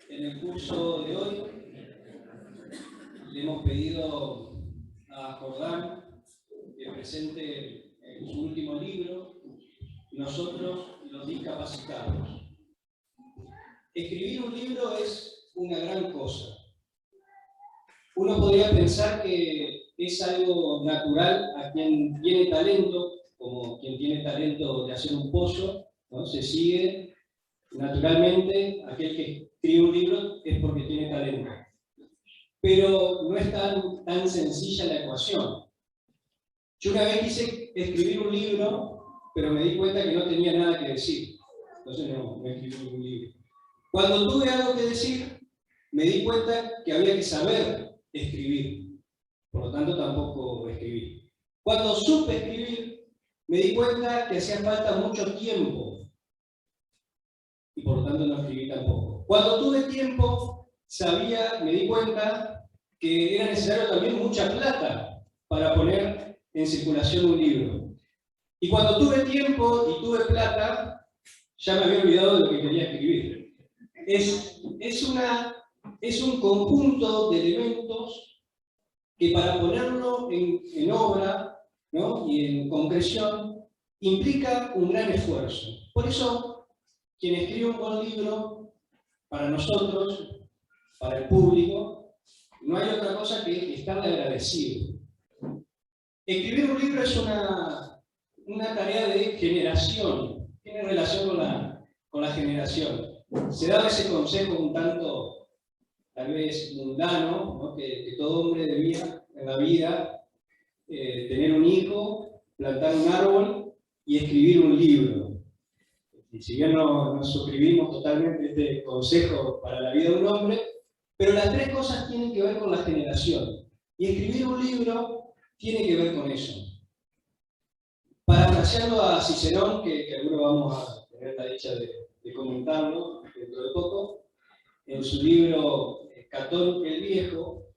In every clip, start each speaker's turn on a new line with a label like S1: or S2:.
S1: En el curso de hoy le hemos pedido a Jordán que presente su último libro, Nosotros los discapacitados. Escribir un libro es una gran cosa. Uno podría pensar que es algo natural a quien tiene talento, como quien tiene talento de hacer un pozo, ¿no? Se sigue naturalmente, aquel que escribe un libro es porque tiene talento. Pero no es tan sencilla la ecuación. Yo una vez quise escribir un libro, pero me di cuenta que no tenía nada que decir. Entonces no escribí ningún libro. Cuando tuve algo que decir, me di cuenta que había que saber escribir. Por lo tanto, tampoco escribí. Cuando supe escribir, me di cuenta que hacía falta mucho tiempo. Y por lo tanto no escribí tampoco. Cuando tuve tiempo, me di cuenta que era necesario también mucha plata para poner en circulación un libro. Y cuando tuve tiempo y tuve plata, ya me había olvidado de lo que quería escribir. Es un conjunto de elementos que para ponerlo en obra, ¿no? Y en concreción, implica un gran esfuerzo. Por eso, quien escribe un buen libro, para nosotros, para el público, no hay otra cosa que estarle agradecido. Escribir un libro es una tarea de generación, tiene relación con la generación. Se da ese consejo un tanto, tal vez mundano, ¿no? que todo hombre debía en la vida tener un hijo, plantar un árbol y escribir un libro. Y si bien no suscribimos totalmente este consejo para la vida de un hombre, pero las tres cosas tienen que ver con la generación. Y escribir un libro tiene que ver con eso. Parafraseando a Cicerón, que algunos vamos a tener la dicha de comentarlo dentro de poco, en su libro Catón el Viejo,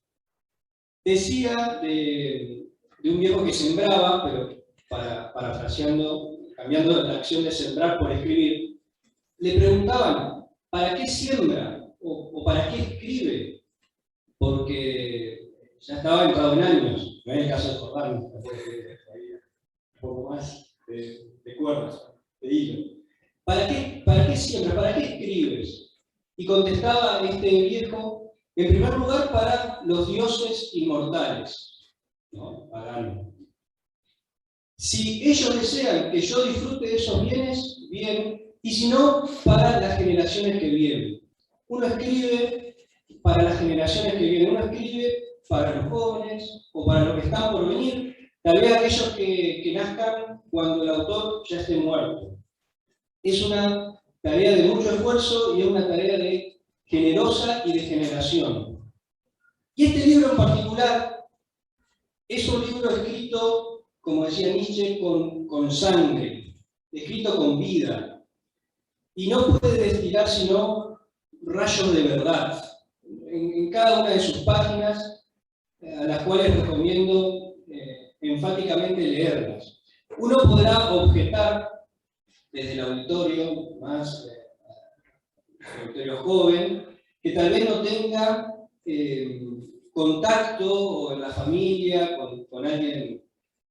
S1: decía de un viejo que sembraba, pero parafraseando, cambiando la acción de sembrar por escribir, le preguntaban, ¿para qué siembra? ¿O para qué escribe? Porque ya estaba entrado en años, no es el caso de Jordán, un poco más de cuerdas, de hilo. ¿Para qué siembra? ¿Para qué escribes? Y contestaba este viejo, en primer lugar, para los dioses inmortales, ¿no? Pagano. Si ellos desean que yo disfrute de esos bienes, bien, y si no, para las generaciones que vienen. Uno escribe para las generaciones que vienen, uno escribe para los jóvenes o para los que están por venir, tal vez aquellos que nazcan cuando el autor ya esté muerto. Es una tarea de mucho esfuerzo y es una tarea generosa y de generación. Y este libro en particular es un libro escrito, como decía Nietzsche, con sangre, escrito con vida. Y no puede destilar sino rayos de verdad. En cada una de sus páginas, a las cuales recomiendo enfáticamente leerlas. Uno podrá objetar desde el auditorio más auditorio joven, que tal vez no tenga contacto o en la familia con alguien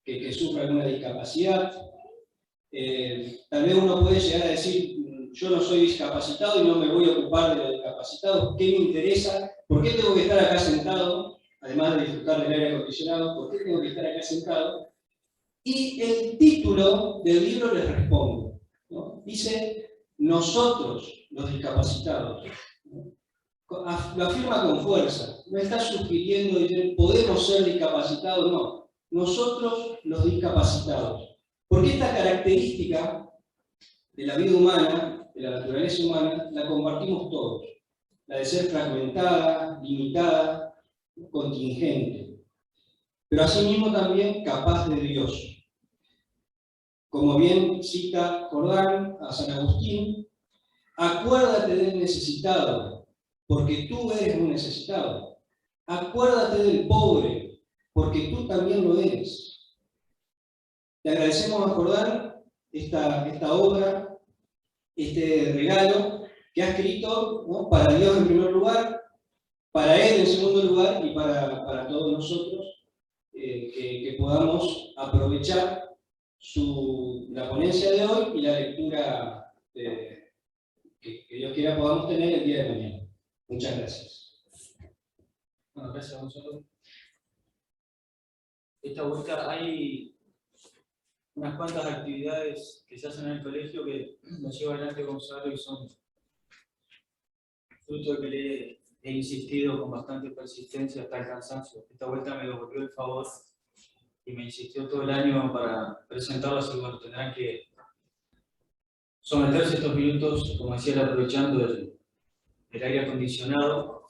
S1: que sufra alguna discapacidad. Tal vez uno puede llegar a decir, yo no soy discapacitado y no me voy a ocupar de los discapacitados, ¿qué me interesa? ¿Por qué tengo que estar acá sentado? Además de disfrutar del aire acondicionado, ¿por qué tengo que estar acá sentado? Y el título del libro les responde, ¿no? Dice, nosotros los discapacitados. ¿No? Lo afirma con fuerza, no está sugiriendo, podemos ser discapacitados, no. Nosotros los discapacitados. Porque esta característica de la vida humana, de la naturaleza humana, la compartimos todos. La de ser fragmentada, limitada, contingente. Pero asimismo también capaz de Dios. Como bien cita Jordán a San Agustín, acuérdate del necesitado, porque tú eres un necesitado. Acuérdate del pobre, porque tú también lo eres. Te agradecemos a Jordán esta obra, este regalo, que ha escrito, ¿no?, para Dios en primer lugar, para Él en segundo lugar y para todos nosotros, que podamos aprovechar la ponencia de hoy y la lectura que Dios quiera podamos tener el día de mañana. Muchas gracias.
S2: Bueno, gracias a vosotros. Esta vuelta hay unas cuantas actividades que se hacen en el colegio que nos lleva adelante Gonzalo y son fruto de que le he insistido con bastante persistencia hasta el cansancio. Esta vuelta me devolvió el favor y me insistió todo el año para presentarlas y bueno, tendrán que someterse estos minutos, como decía, aprovechando el aire acondicionado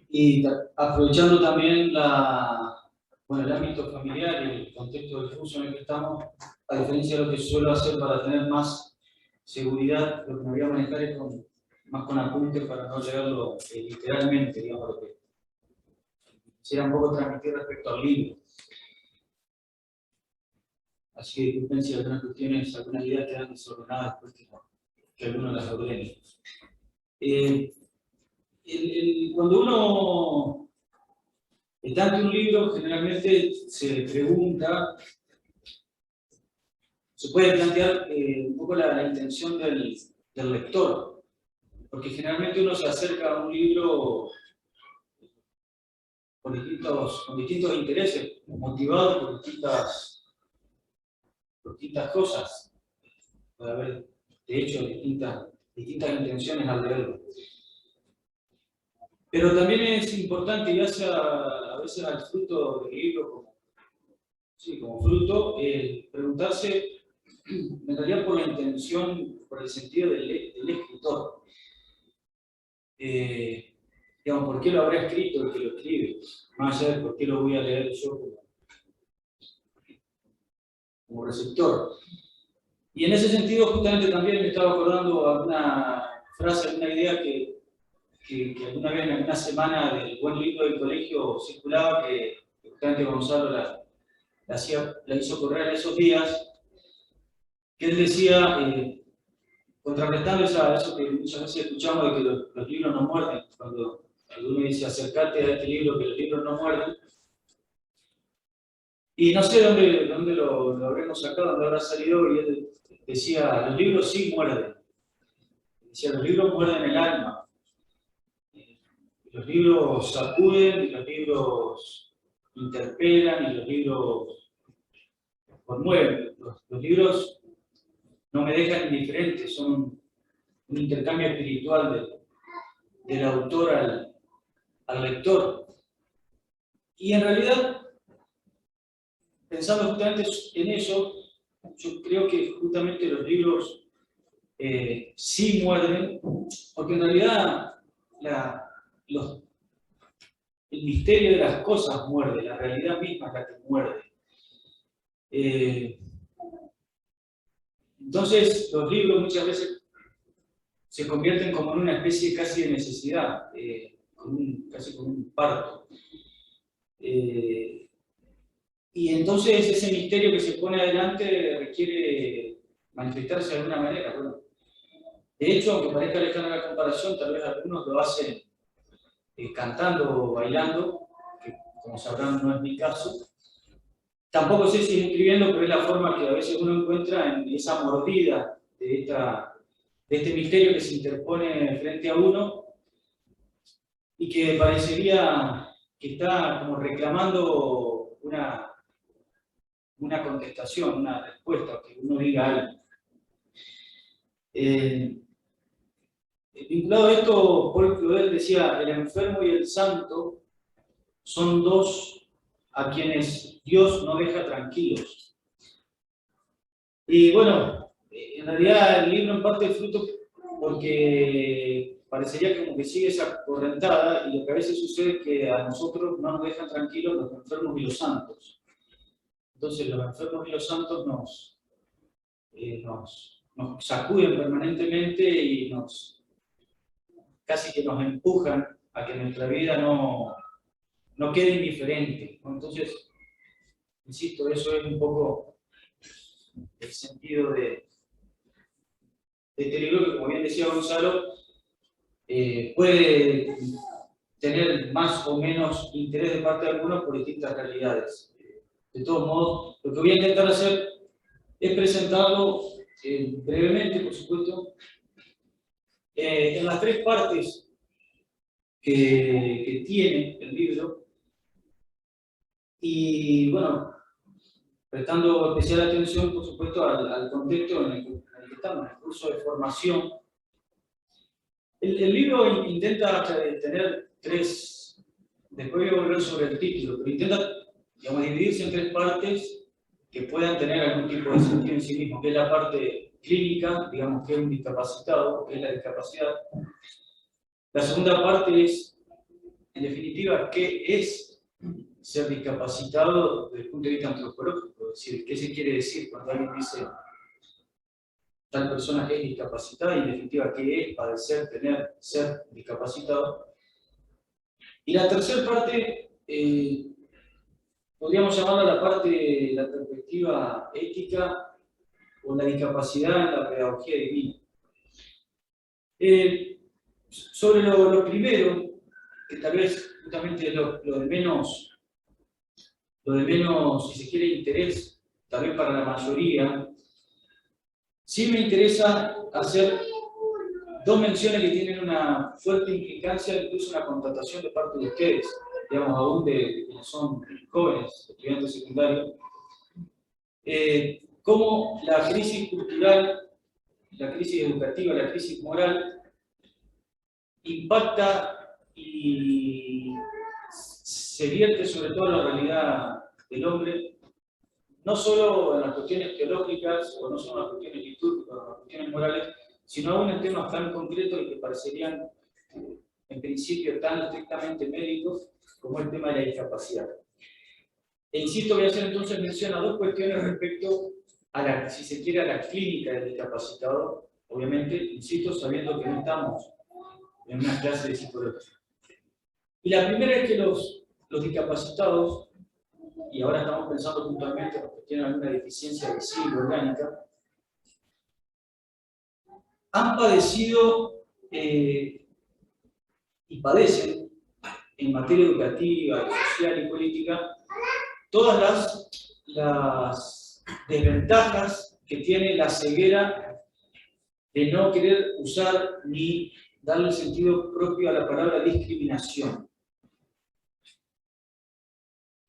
S2: y aprovechando también el ámbito familiar y el contexto del curso en el que estamos, a diferencia de lo que suelo hacer para tener más seguridad, lo que me voy a manejar es más con apuntes para no leerlo literalmente, digamos, lo que quisiera un poco transmitir respecto al libro. Así que disculpen si algunas cuestiones, algunas ideas quedan desordenadas después que alguno las ordene. Cuando uno está ante un libro, generalmente se pregunta, se puede plantear un poco la intención del lector, porque generalmente uno se acerca a un libro con distintos intereses, motivado por distintas cosas. Puede haber, de hecho, distintas intenciones al leerlo. Pero también es importante, y hace a veces al fruto del libro como fruto, preguntarse en realidad por la intención, por el sentido del escritor. Digamos, ¿por qué lo habrá escrito el que lo escribe? Más allá de por qué lo voy a leer yo como receptor. Y en ese sentido, justamente también me estaba acordando alguna frase, alguna idea que alguna vez en alguna semana del buen libro del colegio circulaba, que justamente Gonzalo la hizo correr en esos días, que él decía, contrarrestando eso que muchas veces escuchamos de que los libros no muerden, cuando alguno dice acercate a este libro, que los libros no muerden. Y no sé dónde lo habremos sacado, dónde habrá salido, y él decía, los libros sí muerden. Decía, los libros muerden el alma. Los libros sacuden, y los libros interpelan, y los libros conmueven. Los libros no me dejan indiferente, son un intercambio espiritual del autor al lector. Y en realidad, pensando justamente en eso, yo creo que justamente los libros sí muerden, porque en realidad el misterio de las cosas muerde, la realidad misma es la que muerde. Entonces, los libros muchas veces se convierten como en una especie casi de necesidad, casi como un parto. Y entonces ese misterio que se pone adelante requiere manifestarse de alguna manera. Bueno, de hecho, aunque parezca lejana la comparación, tal vez algunos lo hacen cantando o bailando, que como sabrán no es mi caso. Tampoco sé si es escribiendo, pero es la forma que a veces uno encuentra en esa mordida de este misterio que se interpone frente a uno y que parecería que está como reclamando una contestación, una respuesta, que uno diga algo. Vinculado a esto, Paul Claudel decía, el enfermo y el santo son dos a quienes Dios no deja tranquilos. Y bueno, en realidad el libro en parte es fruto porque parecería como que sigue esa correntada, y lo que a veces sucede es que a nosotros no nos dejan tranquilos los enfermos y los santos. Entonces los enfermos y los santos nos sacuden permanentemente y casi que nos empujan a que nuestra vida no quede indiferente. Entonces, insisto, eso es un poco el sentido este libro, que como bien decía Gonzalo, puede tener más o menos interés de parte de algunos por distintas realidades. De todos modos, lo que voy a intentar hacer es presentarlo brevemente, por supuesto, en las tres partes que tiene el libro, y bueno, prestando especial atención, por supuesto, al contexto en el que estamos, en el curso de formación. El libro intenta tener tres, después voy a volver sobre el título, pero intenta, digamos, dividirse en tres partes que puedan tener algún tipo de sentido en sí mismo, que es la parte clínica, digamos, que es un discapacitado, que es la discapacidad. La segunda parte es, en definitiva, qué es ser discapacitado desde el punto de vista antropológico, es decir, qué se quiere decir cuando alguien dice tal persona es discapacitada, y en definitiva, qué es padecer, ser discapacitado. Y la tercera parte, podríamos llamarla la parte de la perspectiva ética o la discapacidad en la pedagogía divina. Sobre lo primero, que tal vez justamente lo de menos, si se quiere, interés, tal vez para la mayoría, sí me interesa hacer dos menciones que tienen una fuerte implicancia, incluso una constatación de parte de ustedes, digamos, aún de quienes son jóvenes, estudiantes secundarios, cómo la crisis cultural, la crisis educativa, la crisis moral, impacta y se vierte sobre todo en la realidad del hombre, no solo en las cuestiones teológicas, o no solo en las cuestiones litúrgicas, o en las cuestiones morales, sino aún en temas tan concretos y que parecerían, en principio, tan estrictamente médicos, como el tema de la discapacidad. E insisto, voy a hacer entonces mención a dos cuestiones respecto a la, si se quiere, a la clínica del discapacitado, obviamente, insisto, sabiendo que no estamos en una clase de psicología. Y la primera es que los discapacitados, y ahora estamos pensando puntualmente en los que tienen alguna deficiencia visible orgánica, han padecido y padecen en materia educativa, social y política todas las desventajas que tiene la ceguera de no querer usar ni darle sentido propio a la palabra discriminación.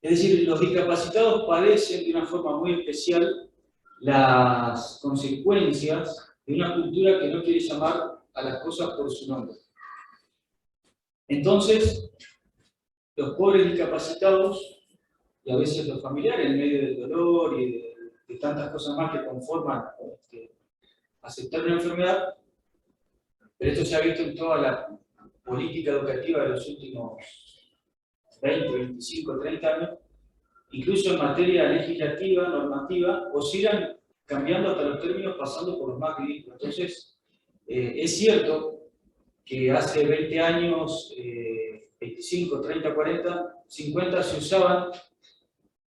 S2: Es decir, los discapacitados padecen de una forma muy especial las consecuencias de una cultura que no quiere llamar a las cosas por su nombre. Entonces, los pobres discapacitados, y a veces los familiares, en medio del dolor y de tantas cosas más que conforman aceptar una enfermedad, pero esto se ha visto en toda la política educativa de los últimos 20, 25, 30 años, incluso en materia legislativa, normativa, oscilan cambiando hasta los términos, pasando por los más ridículos. Entonces, es cierto que hace 20 años, 25, 30, 40, 50, se usaban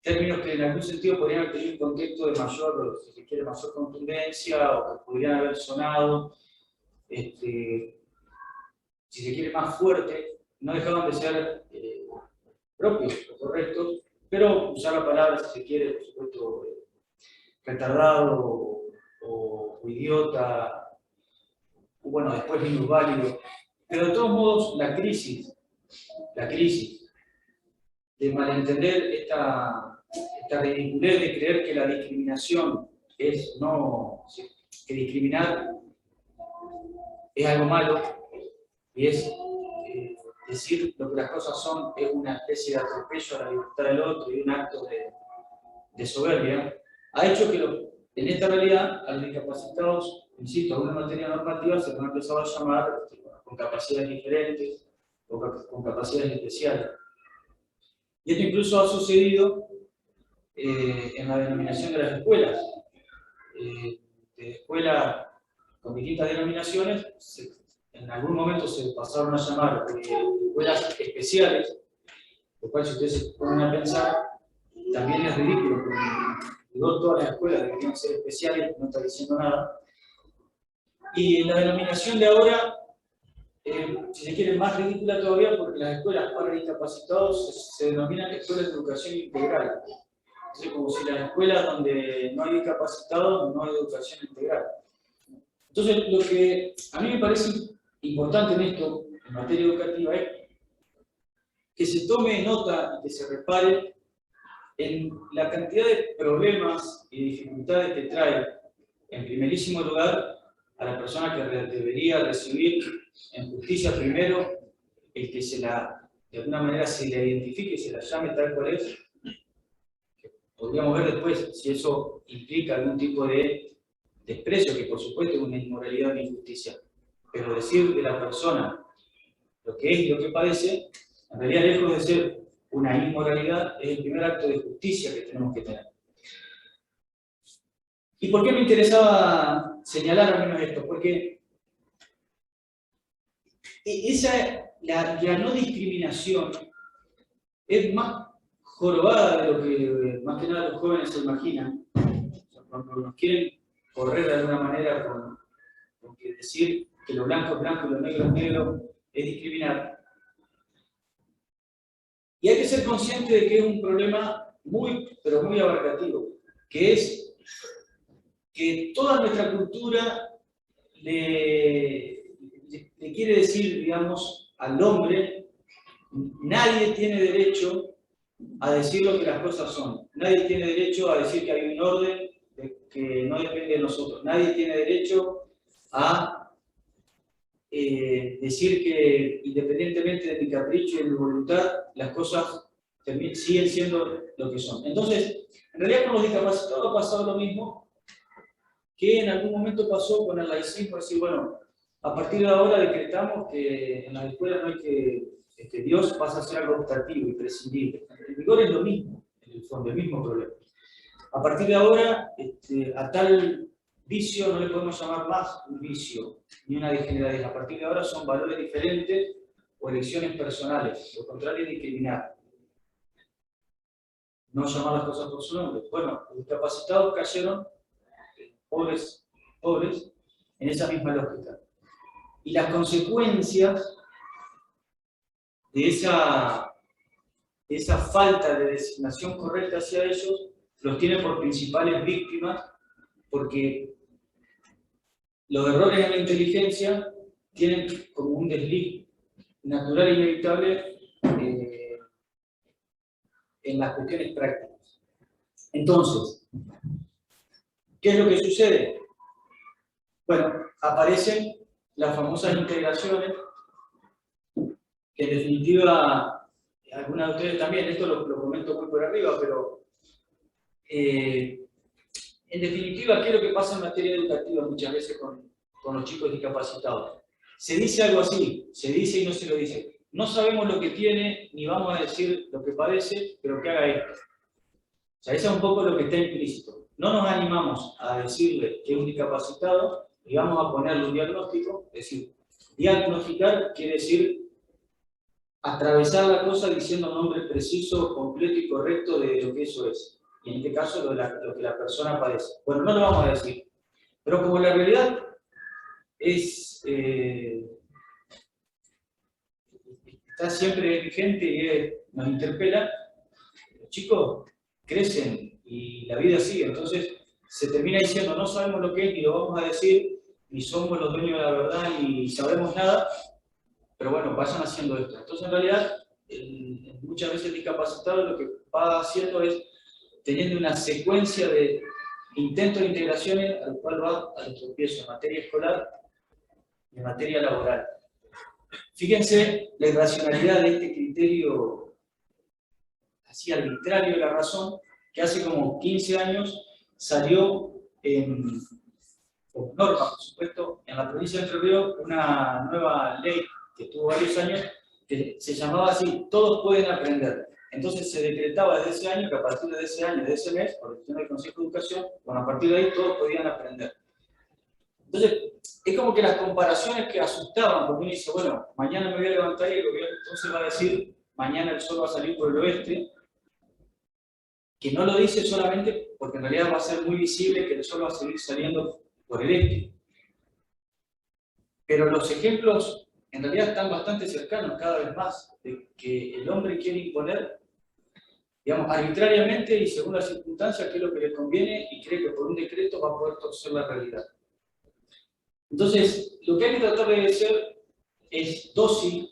S2: términos que en algún sentido podrían haber tenido un contexto de mayor, si se quiere, mayor contundencia, o que podrían haber sonado, si se quiere, más fuerte, no dejaban de ser propios o correctos, pero usar la palabra, si se quiere, por supuesto, retardado o idiota, o bueno, después minusválido. Pero de todos modos, la crisis de malentender esta ridiculez de creer que la discriminación es no, que discriminar es algo malo, y es decir lo que las cosas son, es una especie de atropello a la libertad del otro y un acto de soberbia, ha hecho que en esta realidad a los discapacitados, insisto, a una materia normativa se han empezado a llamar con capacidades diferentes o con capacidades especiales. Y esto incluso ha sucedido en la denominación de las escuelas. De escuelas con distintas denominaciones, en algún momento se pasaron a llamar escuelas especiales, lo cual, si ustedes se ponen a pensar, también es ridículo, porque no todas las escuelas deberían ser especiales, no está diciendo nada. Y la denominación de ahora, si se quiere, más ridícula todavía, porque las escuelas para discapacitados se denominan escuelas de educación integral. Entonces, como si las escuelas donde no hay discapacitados no hay educación integral. Entonces, lo que a mí me parece importante en esto, en materia educativa, es que se tome nota y que se repare en la cantidad de problemas y dificultades que trae, en primerísimo lugar, a la persona que debería recibir en justicia primero, el que de alguna manera se le identifique, se la llame tal cual es. Podríamos ver después si eso implica algún tipo de desprecio, que por supuesto es una inmoralidad, una injusticia. Pero decir de la persona lo que es y lo que padece, en realidad, lejos de ser una inmoralidad, es el primer acto de justicia que tenemos que tener. ¿Y por qué me interesaba señalar al menos esto? Porque la no discriminación es más jorobada de lo que más que nada los jóvenes se imaginan. O sea, cuando nos quieren correr de alguna manera con que decir que lo blanco es blanco y lo negro es negro es discriminar. Y hay que ser consciente de que es un problema muy, pero muy abarcativo, que es que toda nuestra cultura le quiere decir, digamos, al hombre, nadie tiene derecho a decir lo que las cosas son. Nadie tiene derecho a decir que hay un orden que no depende de nosotros. Nadie tiene derecho a decir que independientemente de mi capricho y de mi voluntad, las cosas siguen siendo lo que son. Entonces, en realidad con los discapacitados ha pasado lo mismo que en algún momento pasó con el laicismo, es decir, bueno, a partir de ahora decretamos que en las escuelas no hay que Dios pasa a ser algo optativo y prescindible. En rigor es lo mismo, en el fondo, el mismo problema. A partir de ahora, a tal vicio no le podemos llamar más un vicio, ni una degeneración. A partir de ahora son valores diferentes o elecciones personales. Lo contrario es discriminar. No llamar las cosas por su nombre. Bueno, los discapacitados cayeron, pobres, en esa misma lógica. Y las consecuencias de esa falta de designación correcta hacia ellos los tiene por principales víctimas, porque los errores en la inteligencia tienen como un desliz natural e inevitable en las cuestiones prácticas. Entonces, ¿qué es lo que sucede? Bueno, aparecen las famosas integraciones, que en definitiva, algunas de ustedes también, esto lo comento muy por arriba, pero en definitiva, ¿qué es lo que pasa en materia educativa muchas veces con los chicos discapacitados? Se dice algo así, se dice y no se lo dice. No sabemos lo que tiene, ni vamos a decir lo que padece, pero que haga esto. O sea, eso es un poco lo que está implícito. No nos animamos a decirle que es un discapacitado y vamos a ponerle un diagnóstico. Es decir, diagnosticar quiere decir atravesar la cosa diciendo un nombre preciso, completo y correcto de lo que eso es. Y en este caso lo que la persona padece. Bueno, no lo vamos a decir. Pero como la realidad es, está siempre vigente y nos interpela, los chicos crecen y la vida sigue. Entonces se termina diciendo, no sabemos lo que es, ni lo vamos a decir, ni somos los dueños de la verdad, ni sabemos nada, pero bueno, vayan haciendo esto. Entonces en realidad, muchas veces el discapacitado lo que va haciendo es teniendo una secuencia de intentos de integraciones al cual va al tropiezo en materia escolar y en materia laboral. Fíjense la irracionalidad de este criterio así arbitrario de la razón, que hace como 15 años salió por norma, por supuesto, en la provincia de Entre Ríos, una nueva ley que tuvo varios años, que se llamaba así, todos pueden aprender. Entonces se decretaba desde ese año que a partir de ese año, de ese mes, por decisión del Consejo de Educación, bueno, a partir de ahí todos podían aprender. Entonces, es como que las comparaciones que asustaban, porque uno dice, bueno, mañana me voy a levantar y el gobierno entonces va a decir, mañana el sol va a salir por el oeste, que no lo dice solamente porque en realidad va a ser muy visible que el sol va a seguir saliendo por el este. Pero los ejemplos en realidad están bastante cercanos cada vez más, de que el hombre quiere imponer, digamos, arbitrariamente y según las circunstancias, qué es lo que le conviene y cree que por un decreto va a poder torcer la realidad. Entonces, lo que hay que tratar de ser es dócil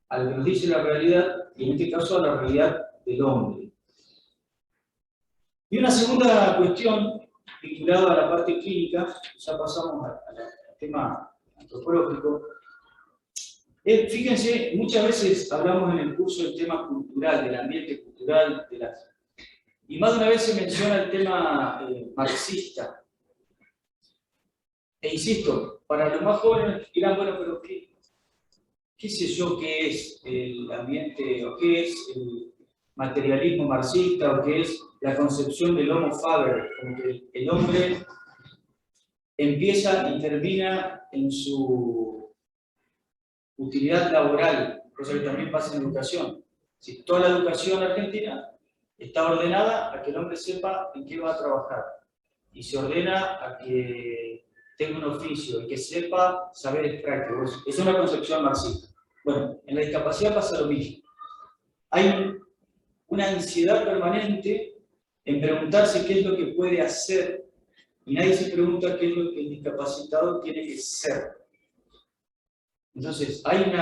S2: a lo que nos dice la realidad, y en este caso a la realidad del hombre. Y una segunda cuestión vinculada a la parte clínica, ya pasamos al tema antropológico. Fíjense, muchas veces hablamos en el curso del tema cultural, del ambiente cultural, y más de una vez se menciona el tema marxista. E insisto, para los más jóvenes dirán, bueno, pero ¿qué sé yo qué es el ambiente, o qué es el materialismo marxista, o qué es la concepción del homo faber, como que el hombre empieza y termina en su utilidad laboral, cosa que también pasa en educación. Si toda la educación argentina está ordenada a que el hombre sepa en qué va a trabajar, y se ordena a que tenga un oficio y que sepa saberes prácticos. Es una concepción marxista. Bueno, en la discapacidad pasa lo mismo. Hay una ansiedad permanente en preguntarse qué es lo que puede hacer, y nadie se pregunta qué es lo que el discapacitado tiene que ser. Entonces, hay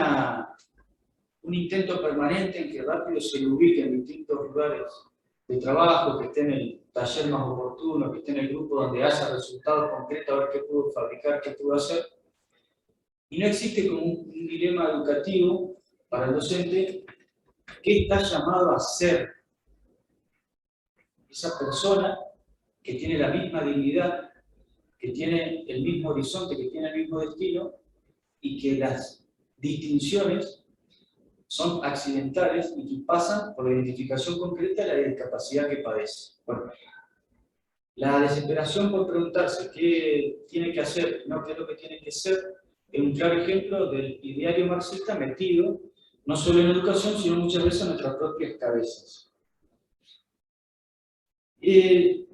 S2: un intento permanente en que rápido se le ubique en distintos lugares de trabajo, que esté en el taller más oportuno, que esté en el grupo donde haya resultados concretos, a ver qué pudo fabricar, qué pudo hacer. Y no existe como un dilema educativo para el docente, ¿qué está llamado a ser esa persona que tiene la misma dignidad, que tiene el mismo horizonte, que tiene el mismo destino, y que las distinciones son accidentales y que pasan por la identificación concreta de la discapacidad que padece? Bueno, la desesperación por preguntarse qué tiene que hacer, no qué es lo que tiene que ser, es un claro ejemplo del ideario marxista metido no solo en educación, sino muchas veces en nuestras propias cabezas. ¿Qué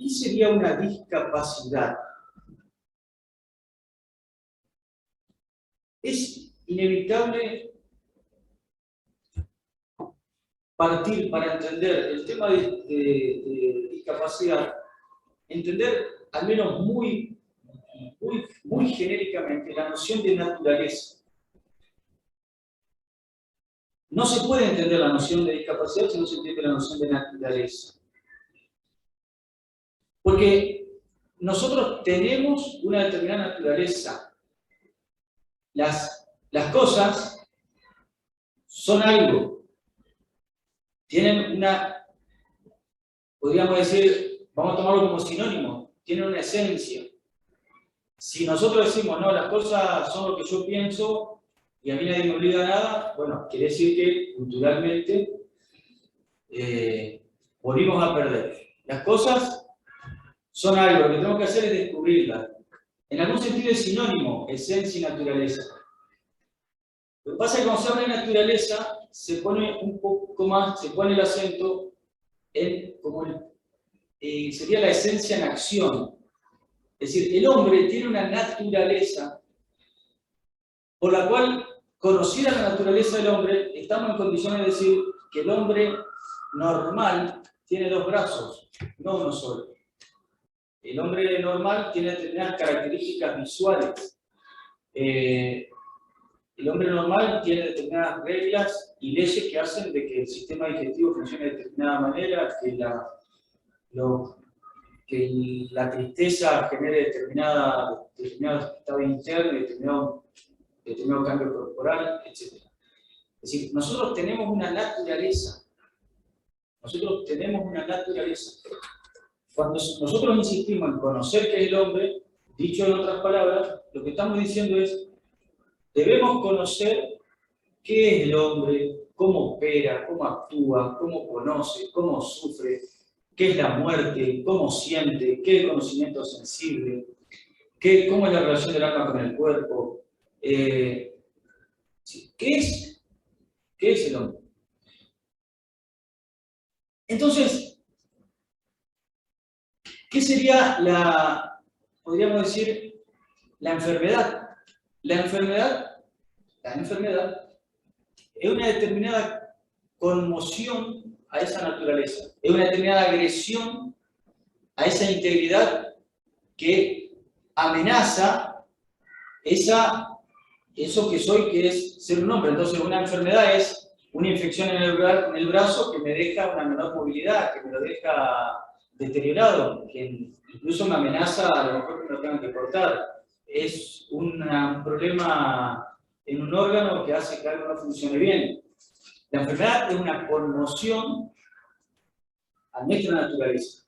S2: sería una discapacidad? Es inevitable partir para entender el tema de discapacidad, entender al menos muy genéricamente la noción de naturaleza. No se puede entender la noción de discapacidad si no se entiende la noción de naturaleza. Porque nosotros tenemos una determinada naturaleza. Las cosas son algo. Tienen una, podríamos decir, vamos a tomarlo como sinónimo, tienen una esencia. Si nosotros decimos, no, las cosas son lo que yo pienso y a mí nadie me obliga a nada, bueno, quiere decir que culturalmente volvimos a perder. Las cosas son algo, lo que tenemos que hacer es descubrirlas. En algún sentido es sinónimo, esencia y naturaleza. Lo que pasa es que cuando se habla de naturaleza, se pone un poco más, se pone el acento en como sería la esencia en acción. Es decir, el hombre tiene una naturaleza por la cual, conocida la naturaleza del hombre, estamos en condiciones de decir que el hombre normal tiene dos brazos, no uno solo. El hombre normal tiene determinadas características visuales. El hombre normal tiene determinadas reglas y leyes que hacen de que el sistema digestivo funcione de determinada manera, que la tristeza genere determinado estado interno, determinado cambio corporal, etc. Es decir, nosotros tenemos una naturaleza. Nosotros tenemos una naturaleza. Cuando nosotros insistimos en conocer qué es el hombre, dicho en otras palabras, lo que estamos diciendo es, debemos conocer qué es el hombre, cómo opera, cómo actúa, cómo conoce, cómo sufre, qué es la muerte, cómo siente, qué es el conocimiento sensible, cómo es la relación del alma con el cuerpo. ¿Qué es el hombre? Entonces, ¿Qué sería podríamos decir, la enfermedad? La enfermedad es una determinada conmoción a esa naturaleza, es una determinada agresión a esa integridad que amenaza eso que soy, que es ser un hombre. Entonces, una enfermedad es una infección en el brazo que me deja una menor movilidad, que me lo deja deteriorado, que incluso me amenaza a lo mejor que me lo tengan que cortar. Es un problema en un órgano que hace que algo no funcione bien. La enfermedad es una conmoción a nuestra naturaleza.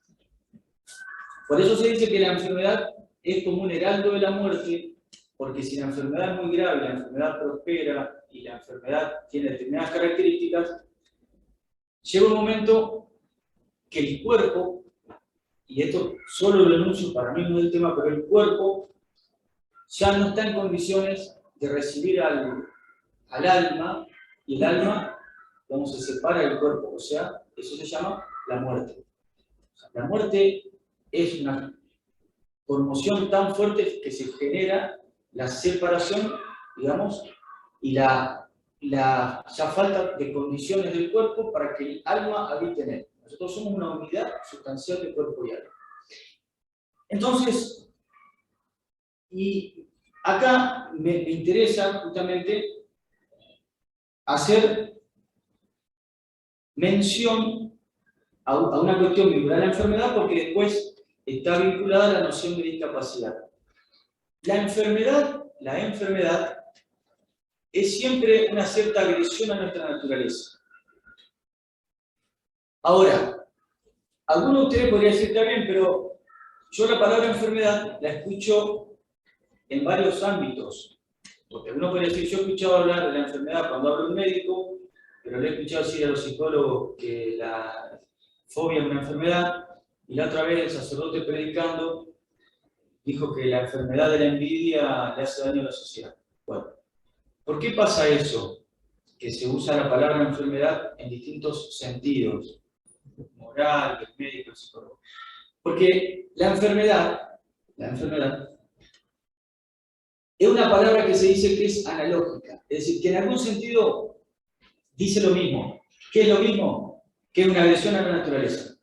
S2: Por eso se dice que la enfermedad es como un heraldo de la muerte, porque si la enfermedad es muy grave, la enfermedad prospera y la enfermedad tiene determinadas características, llega un momento que el cuerpo, y esto solo lo anuncio, para mí no es el tema, pero el cuerpo ya no está en condiciones de recibir al alma, y el alma, se separa del cuerpo, o sea, eso se llama la muerte. O sea, la muerte es una conmoción tan fuerte que se genera la separación, digamos, y la ya falta de condiciones del cuerpo para que el alma habite en él. Nosotros somos una unidad sustancial de cuerpo y alma. Entonces, y acá me interesa justamente hacer mención a una cuestión vinculada a la enfermedad, porque después está vinculada a la noción de discapacidad. La enfermedad es siempre una cierta agresión a nuestra naturaleza. Ahora, algunos de ustedes podrían decir también, pero yo la palabra enfermedad la escucho en varios ámbitos. Porque uno podría decir, yo he escuchado hablar de la enfermedad cuando hablo de un médico, pero le he escuchado decir a los psicólogos que la fobia es una enfermedad, y la otra vez el sacerdote predicando dijo que la enfermedad de la envidia le hace daño a la sociedad. Bueno, ¿por qué pasa eso? Que se usa la palabra enfermedad en distintos sentidos, moral, el médico, el psicólogo. Porque la enfermedad es una palabra que se dice que es analógica, es decir, que en algún sentido dice lo mismo. ¿Qué es lo mismo? Que es una agresión a la naturaleza.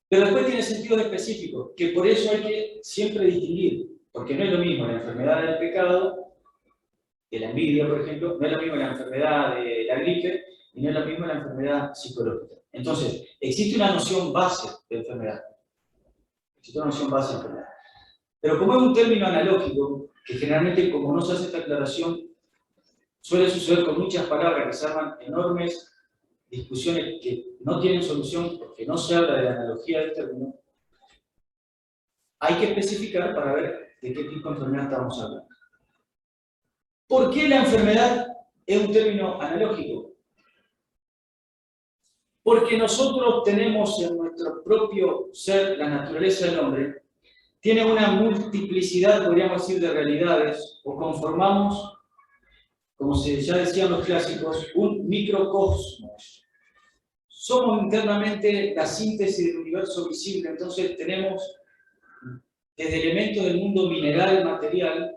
S2: Pero después tiene sentidos específicos, que por eso hay que siempre distinguir, porque no es lo mismo la enfermedad del pecado, de la envidia, por ejemplo, no es lo mismo la enfermedad de la gripe, y no es lo mismo la enfermedad psicológica. Entonces, existe una noción base de enfermedad. Existe una noción base de enfermedad. Pero como es un término analógico, que generalmente como no se hace esta aclaración, suele suceder con muchas palabras que se arman enormes discusiones que no tienen solución porque no se habla de la analogía del término, hay que especificar para ver de qué tipo de enfermedad estamos hablando. ¿Por qué la enfermedad es un término analógico? Porque nosotros tenemos en nuestro propio ser, la naturaleza del hombre, tiene una multiplicidad, podríamos decir, de realidades, o conformamos, como ya decían los clásicos, un microcosmos. Somos internamente la síntesis del universo visible, entonces tenemos desde elementos del mundo mineral, material,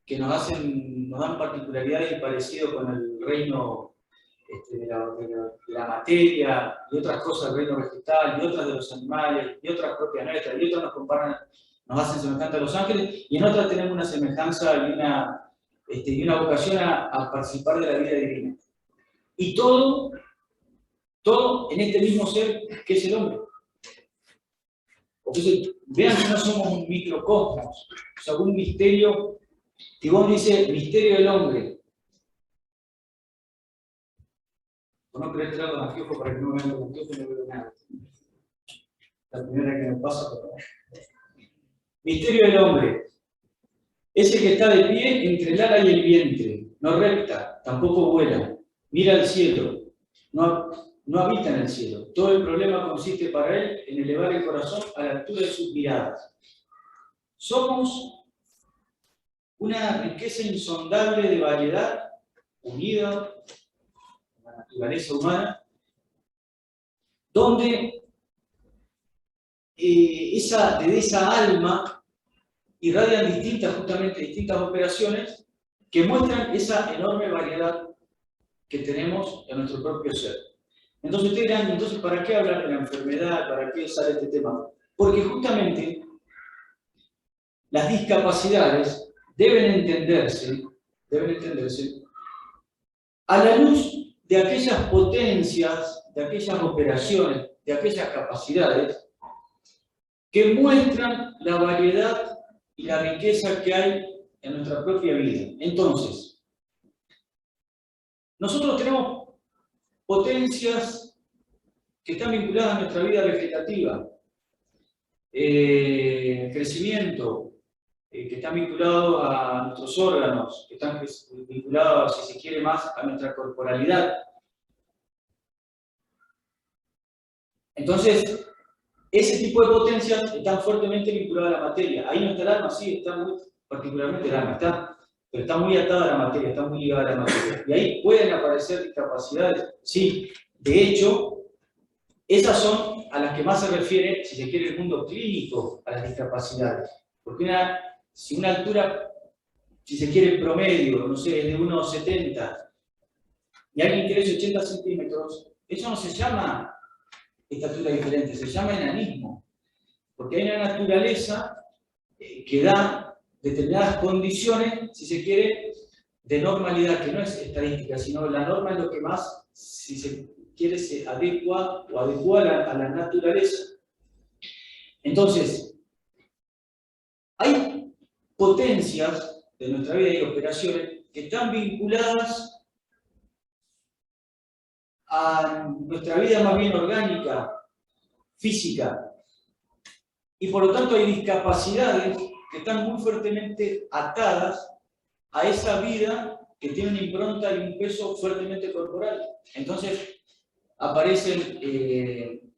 S2: que nos dan particularidades y parecido con el reino de la materia y otras cosas del reino vegetal y otras de los animales y otras propias nuestras y otras nos hacen semejantes a los ángeles y en otras tenemos una semejanza y una vocación a participar de la vida divina. Y todo en este mismo ser que es el hombre. Entonces, vean que no somos un microcosmos, o sea, un misterio. Tibón dice, misterio del hombre. No querer tirar los anteojos para que no vean los anteojos y no veo nada. La primera que me pasa, pero... Misterio del hombre. Ese que está de pie entre el ala y el vientre. No recta, tampoco vuela. Mira al cielo. No habita en el cielo. Todo el problema consiste para él en elevar el corazón a la altura de sus miradas. Somos una riqueza insondable de variedad unida a la naturaleza humana, donde desde esa alma irradian justamente distintas operaciones que muestran esa enorme variedad que tenemos en nuestro propio ser. Entonces ustedes dirán, entonces, ¿para qué hablar de la enfermedad? ¿Para qué usar este tema? Porque justamente las discapacidades deben entenderse a la luz de aquellas potencias, de aquellas operaciones, de aquellas capacidades que muestran la variedad y la riqueza que hay en nuestra propia vida. Entonces, nosotros tenemos potencias que están vinculadas a nuestra vida vegetativa, crecimiento, que están vinculados a nuestros órganos, que están vinculados, si se quiere, más a nuestra corporalidad. Entonces, ese tipo de potencias están fuertemente vinculadas a la materia. Ahí no está el alma, sí, está muy, particularmente el alma, pero está muy atada a la materia, está muy ligada a la materia. Y ahí pueden aparecer discapacidades, sí. De hecho, esas son a las que más se refiere, si se quiere, el mundo clínico, a las discapacidades. Porque si una altura, si se quiere, promedio, no sé, es de 1,70 y alguien crece 80 centímetros, eso no se llama estatura diferente, se llama enanismo. Porque hay una naturaleza que da determinadas condiciones, si se quiere, de normalidad, que no es estadística, sino la norma es lo que más, si se quiere, se adecua a la naturaleza. Entonces, hay potencias de nuestra vida y operaciones que están vinculadas a nuestra vida más bien orgánica, física, y por lo tanto hay discapacidades que están muy fuertemente atadas a esa vida que tiene una impronta y un peso fuertemente corporal. Entonces aparecen,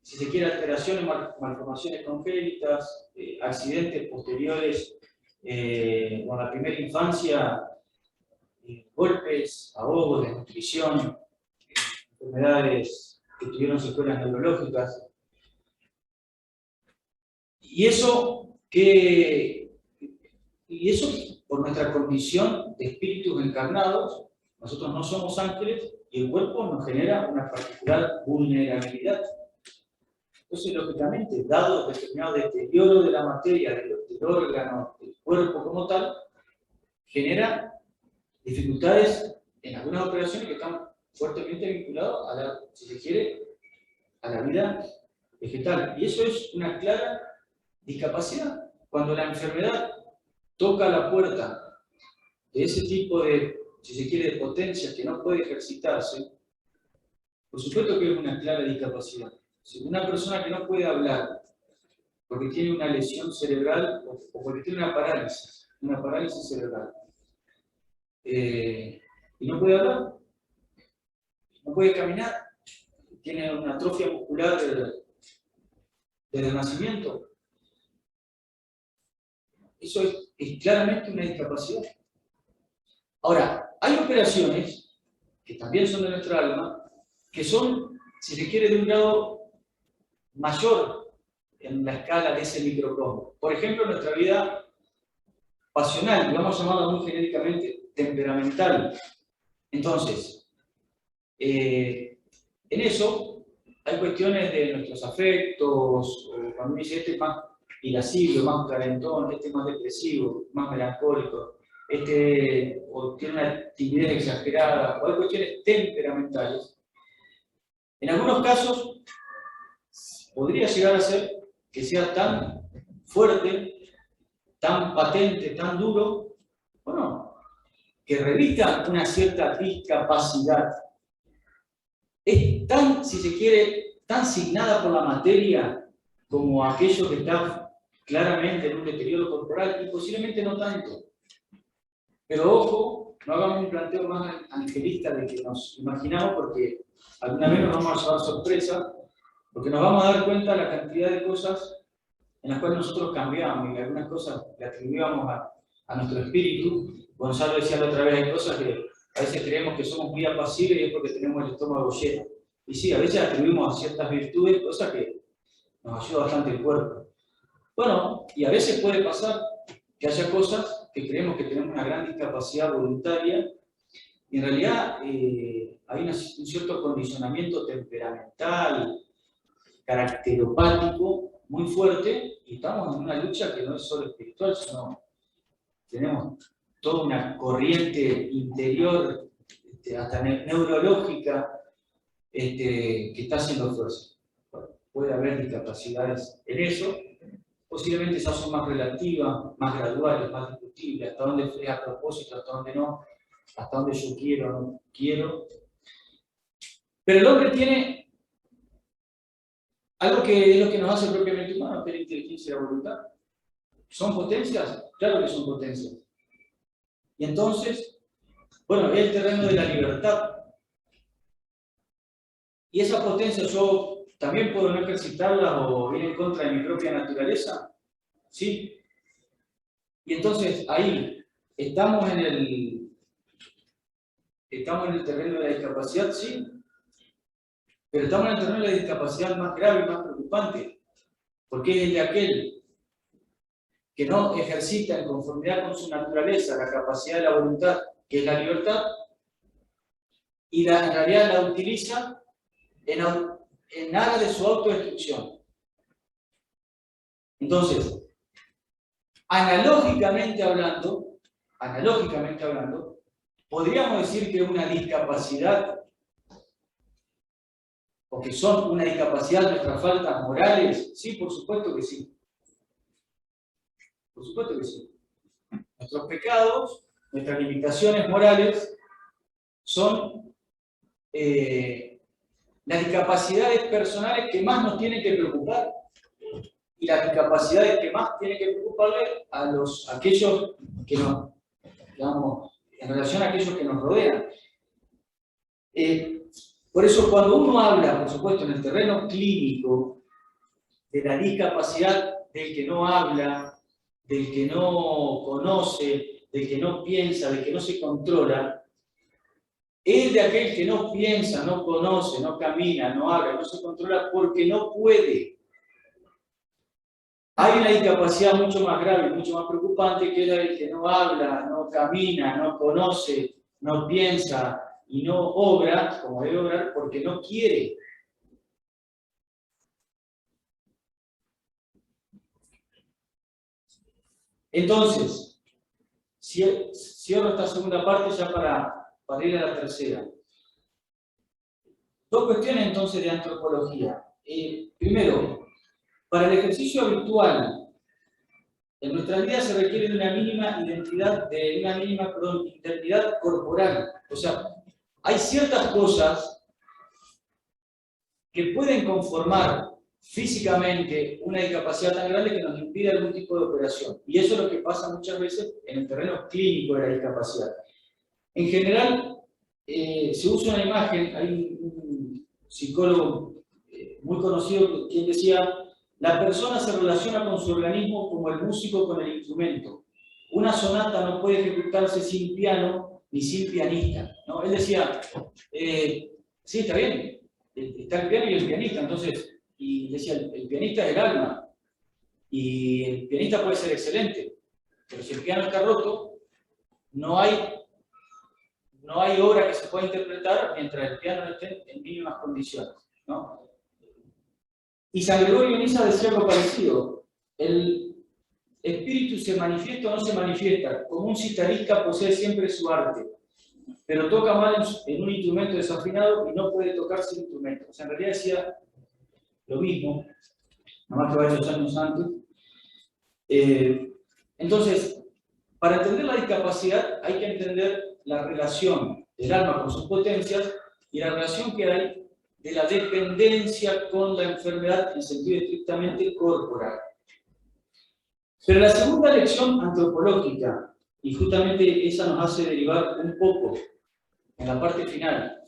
S2: si se quiere, alteraciones, malformaciones congénitas, accidentes posteriores o a la primera infancia, golpes, ahogos, desnutrición, enfermedades que tuvieron secuelas neurológicas. Y eso por nuestra condición de espíritus encarnados, nosotros no somos ángeles y el cuerpo nos genera una particular vulnerabilidad. Entonces, lógicamente, dado el determinado deterioro de la materia, del órgano, del cuerpo como tal, genera dificultades en algunas operaciones que están fuertemente vinculadas a la, si se quiere, a la vida vegetal. Y eso es una clara discapacidad. Cuando la enfermedad toca la puerta de ese tipo de, si se quiere, de potencia que no puede ejercitarse, por supuesto que es una clara discapacidad. Si una persona que no puede hablar porque tiene una lesión cerebral o porque tiene una parálisis cerebral, y no puede hablar, no puede caminar, tiene una atrofia muscular desde el nacimiento, eso es claramente una discapacidad. Ahora, hay operaciones que también son de nuestra alma, que son, si se quiere, de un grado mayor en la escala de ese microcosmo. Por ejemplo, nuestra vida pasional, y vamos a llamarla muy genéricamente temperamental. Entonces, en eso hay cuestiones de nuestros afectos, o cuando uno dice este es más irascible, más calentón, este es más depresivo, más melancólico, o tiene una timidez exagerada, o hay cuestiones temperamentales. En algunos casos podría llegar a ser que sea tan fuerte, tan patente, tan duro, o no, que revista una cierta discapacidad. Es tan, si se quiere, tan signada por la materia como aquello que está claramente en un deterioro corporal, y posiblemente no tanto. Pero ojo, no hagamos un planteo más angelista de que nos imaginamos, porque alguna vez nos vamos a llevar sorpresa, porque nos vamos a dar cuenta de la cantidad de cosas en las cuales nosotros cambiamos, y algunas cosas le atribuíamos a nuestro espíritu. Gonzalo decía la otra vez, hay cosas que a veces creemos que somos muy apacibles y es porque tenemos el estómago lleno. Y sí, a veces atribuimos a ciertas virtudes cosas que nos ayuda bastante el cuerpo. Bueno, y a veces puede pasar que haya cosas que creemos que tenemos una gran discapacidad voluntaria y en realidad hay un cierto condicionamiento temperamental, caracteropático muy fuerte y estamos en una lucha que no es solo espiritual, sino tenemos toda una corriente interior, hasta neurológica, que está haciendo fuerza. Bueno, puede haber discapacidades en eso, posiblemente esas son más relativas, más graduales, más discutibles, hasta dónde es a propósito, hasta dónde no, hasta dónde yo quiero o no quiero. Pero el hombre tiene algo que es lo que nos hace propiamente humanos, que es la inteligencia y la voluntad. ¿Son potencias? Claro que son potencias. Y entonces, bueno, es el terreno de la libertad. Y esa potencia yo también puedo no ejercitarla o ir en contra de mi propia naturaleza. ¿Sí? Y entonces ahí estamos en el terreno de la discapacidad, sí. Pero estamos en el terreno de la discapacidad más grave y más preocupante. Porque es el de aquel que no ejercita en conformidad con su naturaleza la capacidad de la voluntad, que es la libertad, y en realidad la utiliza en aras de su autodestrucción. Entonces, analógicamente hablando, podríamos decir que una discapacidad, o que son una discapacidad nuestras faltas morales, sí, por supuesto que sí. Por supuesto que sí. Nuestros pecados, nuestras limitaciones morales, son las discapacidades personales que más nos tienen que preocupar y las discapacidades que más tienen que preocuparle a aquellos que nos, digamos, en relación a aquellos que nos rodean. Por eso cuando uno habla, por supuesto, en el terreno clínico, de la discapacidad del que no habla, del que no conoce, del que no piensa, del que no se controla, es de aquel que no piensa, no conoce, no camina, no habla, no se controla porque no puede. Hay una discapacidad mucho más grave, mucho más preocupante, que es la del que no habla, no camina, no conoce, no piensa y no obra como debe obrar porque no quiere. Entonces, cierro esta segunda parte ya para ir a la tercera. Dos cuestiones entonces de antropología. Primero, para el ejercicio habitual, en nuestra vida se requiere de una mínima identidad corporal. O sea, hay ciertas cosas que pueden conformar físicamente una discapacidad tan grande que nos impide algún tipo de operación. Y eso es lo que pasa muchas veces en el terreno clínico de la discapacidad. En general, se usa una imagen, hay un psicólogo muy conocido quien decía: la persona se relaciona con su organismo como el músico con el instrumento. Una sonata no puede ejecutarse sin piano ni sin pianista, ¿no? Él decía, sí, está bien, está el piano y el pianista, entonces, y decía, el pianista es el alma, y el pianista puede ser excelente, pero si el piano está roto, no hay obra que se pueda interpretar mientras el piano esté en mínimas condiciones, ¿no? Y San Gregorio Niza decía algo parecido: el espíritu se manifiesta o no se manifiesta, como un citarista posee siempre su arte, pero toca mal en un instrumento desafinado y no puede tocar sin instrumento. O sea, en realidad decía lo mismo, nada más que varios años antes. Entonces, para entender la discapacidad hay que entender la relación del alma con sus potencias y la relación que hay de la dependencia con la enfermedad en sentido estrictamente corporal. Pero la segunda lección antropológica, y justamente esa nos hace derivar un poco en la parte final,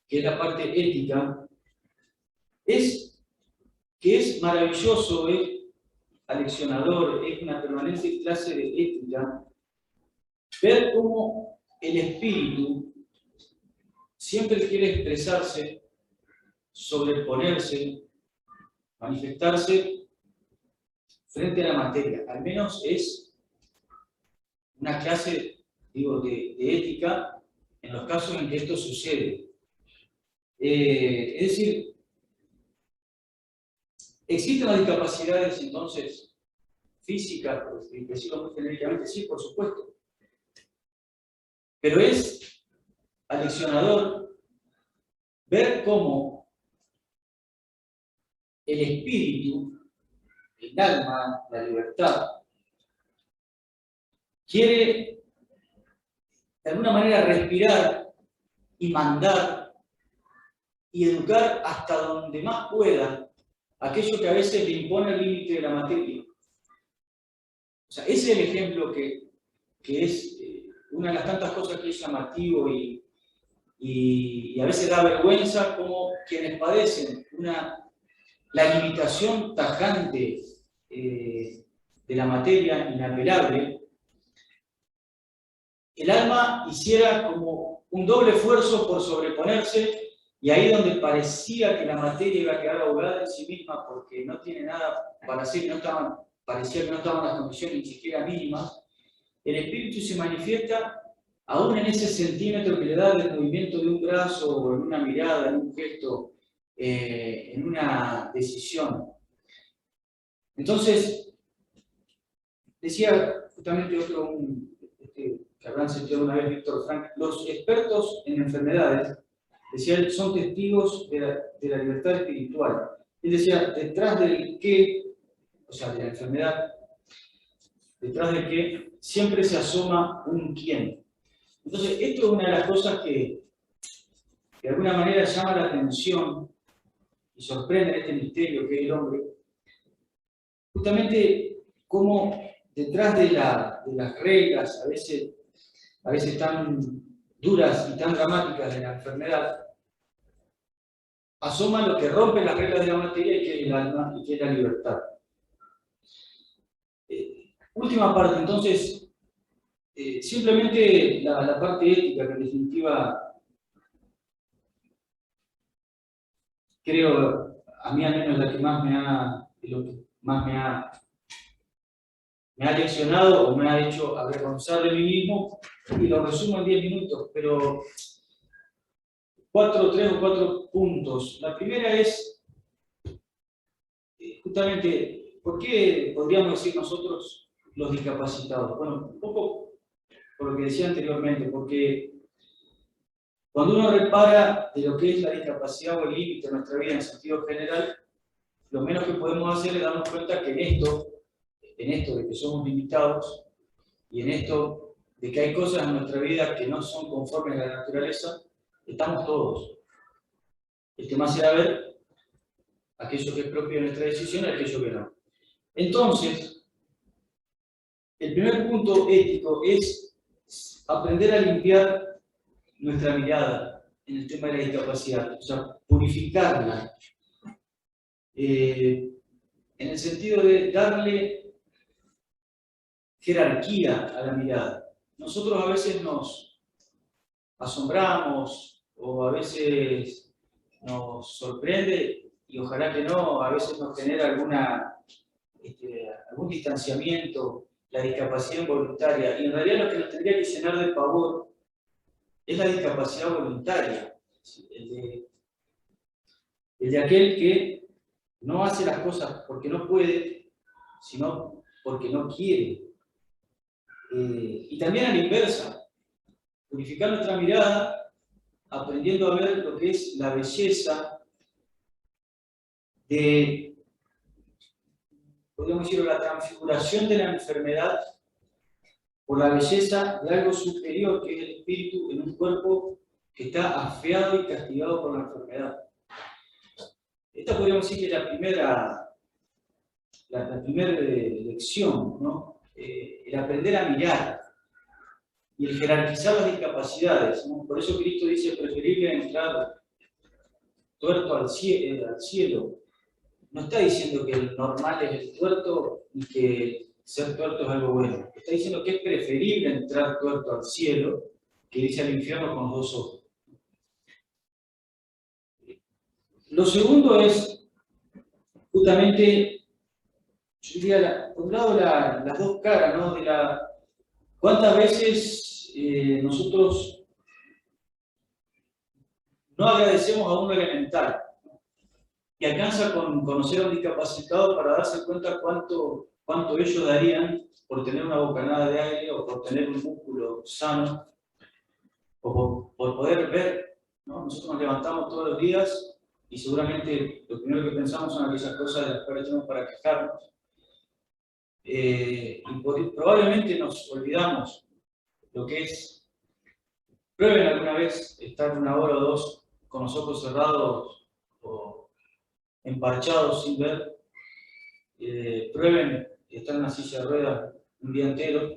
S2: que es la parte ética, es que es maravilloso, es aleccionador, es una permanente clase de ética, ver cómo el espíritu siempre quiere expresarse, sobreponerse, manifestarse frente a la materia. Al menos es una clase, digo, de ética en los casos en que esto sucede. Es decir, ¿existen las discapacidades entonces físicas, por decirlo muy genéricamente? Sí, por supuesto. Pero es aleccionador ver cómo el espíritu, el alma, la libertad, quiere de alguna manera respirar y mandar y educar hasta donde más pueda aquello que a veces le impone el límite de la materia. O sea, ese es el ejemplo que es una de las tantas cosas que es llamativo y a veces da vergüenza como quienes padecen la limitación tajante de la materia inapelable, el alma hiciera como un doble esfuerzo por sobreponerse, y ahí donde parecía que la materia iba a quedar ahogada en sí misma porque no tiene nada para hacer, parecía que no estaban las condiciones ni siquiera mínimas, el espíritu se manifiesta aún en ese centímetro que le da el movimiento de un brazo, o en una mirada, en un gesto, en una decisión. Entonces, decía justamente que habrán citado una vez Víctor Frank, los expertos en enfermedades, decía él, son testigos de la libertad espiritual. Él decía, detrás del qué, o sea, de la enfermedad, detrás del qué, siempre se asoma un quién. Entonces, esto es una de las cosas que de alguna manera llama la atención y sorprende en este misterio que es el hombre. Justamente cómo detrás de las reglas, a veces tan duras y tan dramáticas de la enfermedad, asoma lo que rompe las reglas de la materia y que es el alma y que es la libertad. Última parte, entonces, simplemente la parte ética, que en definitiva creo, a mí al menos la que más me ha leccionado o me ha hecho avergonzar de mí mismo, y lo resumo en 10 minutos, pero 3 o 4 puntos. La primera es, justamente, ¿por qué podríamos decir nosotros los discapacitados? Bueno, un poco por lo que decía anteriormente, porque cuando uno repara de lo que es la discapacidad o el límite de nuestra vida en sentido general, lo menos que podemos hacer es darnos cuenta que en esto de que somos limitados, y en esto de que hay cosas en nuestra vida que no son conformes a la naturaleza, estamos todos. El tema será ver aquello que es propio de nuestra decisión y aquello que no. Entonces, el primer punto ético es aprender a limpiar nuestra mirada en el tema de la discapacidad, o sea, purificarla, en el sentido de darle jerarquía a la mirada. Nosotros a veces nos asombramos o a veces nos sorprende, y ojalá que no, a veces nos genera algún distanciamiento, la discapacidad involuntaria, y en realidad lo que nos tendría que llenar de pavor es la discapacidad voluntaria, el de aquel que no hace las cosas porque no puede, sino porque no quiere. Y también a la inversa, purificar nuestra mirada, aprendiendo a ver lo que es la belleza de, podríamos decir, la transfiguración de la enfermedad por la belleza de algo superior, que es el espíritu en un cuerpo que está afeado y castigado por la enfermedad. Esta podríamos decir que es la primera lección, ¿no? El aprender a mirar y el jerarquizar las discapacidades, ¿no? Por eso Cristo dice, preferible entrar tuerto al cielo. No está diciendo que el normal es el tuerto y que ser tuerto es algo bueno. Está diciendo que es preferible entrar tuerto al cielo que irse al infierno con 2 ojos. Lo segundo es, justamente, yo diría, por un lado, las dos caras, ¿no? ¿Cuántas veces nosotros no agradecemos a uno elemental? Y alcanza con conocer a un discapacitado para darse cuenta cuánto ellos darían por tener una bocanada de aire o por tener un músculo sano o por poder ver, ¿no? Nosotros nos levantamos todos los días y seguramente lo primero que pensamos son aquellas cosas de las cuales tenemos para quejarnos. Y probablemente nos olvidamos lo que es. Prueben alguna vez estar una hora o dos con los ojos cerrados o emparchados sin ver. Prueben estar en una silla de ruedas un día entero.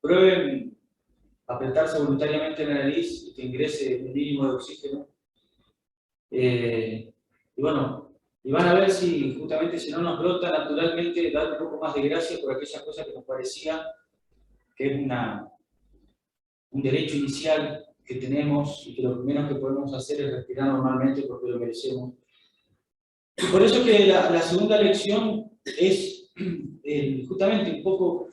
S2: Prueben apretarse voluntariamente en la nariz y que ingrese el mínimo de oxígeno. Y bueno, y van a ver si justamente si no nos brota naturalmente dar un poco más de gracia por aquellas cosas que nos parecía que es un derecho inicial que tenemos y que lo primero que podemos hacer es respirar normalmente porque lo merecemos. Y por eso que la segunda lección es justamente un poco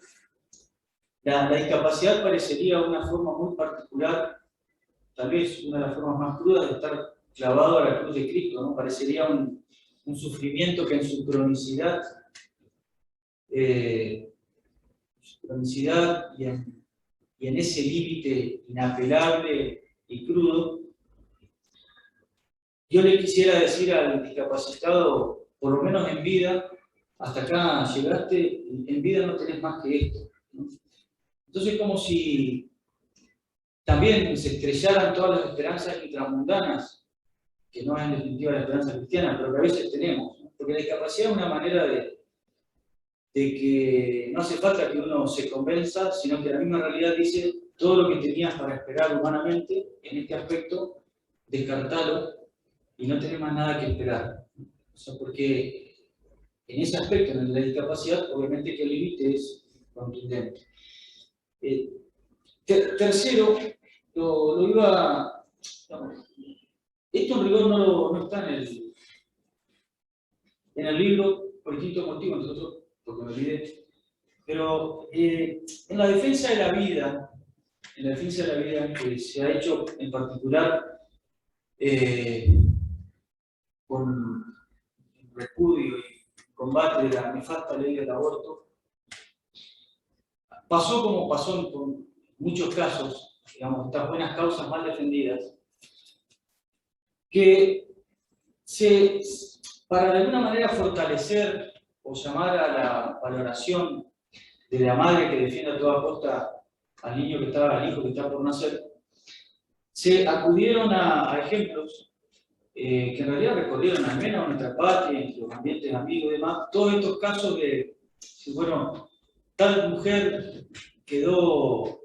S2: la discapacidad parecería una forma muy particular, tal vez una de las formas más crudas de estar clavado a la cruz de Cristo, ¿no? Parecería un sufrimiento que en su cronicidad y en ese límite inapelable y crudo, yo le quisiera decir al discapacitado, por lo menos en vida, hasta acá llegaste, en vida no tenés más que esto, ¿no? Entonces, como si también se estrellaran todas las esperanzas intramundanas, que no es en definitiva la esperanza cristiana, pero que a veces tenemos, ¿no? Porque la discapacidad es una manera de que no hace falta que uno se convenza, sino que la misma realidad dice todo lo que tenías para esperar humanamente, en este aspecto, descartalo y no tenés más nada que esperar. O sea, porque en ese aspecto, en la discapacidad, obviamente que el límite es contundente. Tercero, lo iba... No, esto en rigor no está en el libro, por distintos motivos, entre otros, porque me olvidé. Pero en la defensa de la vida, que se ha hecho en particular con repudio y combate de la nefasta ley del aborto, pasó como pasó en muchos casos, digamos, estas buenas causas mal defendidas, que para de alguna manera fortalecer o llamar a la valoración de la madre que defiende a toda costa al hijo que está por nacer, se acudieron a ejemplos que en realidad recorrieron al menos nuestra patria, en los ambientes amigos y demás, todos estos casos de, bueno, tal mujer quedó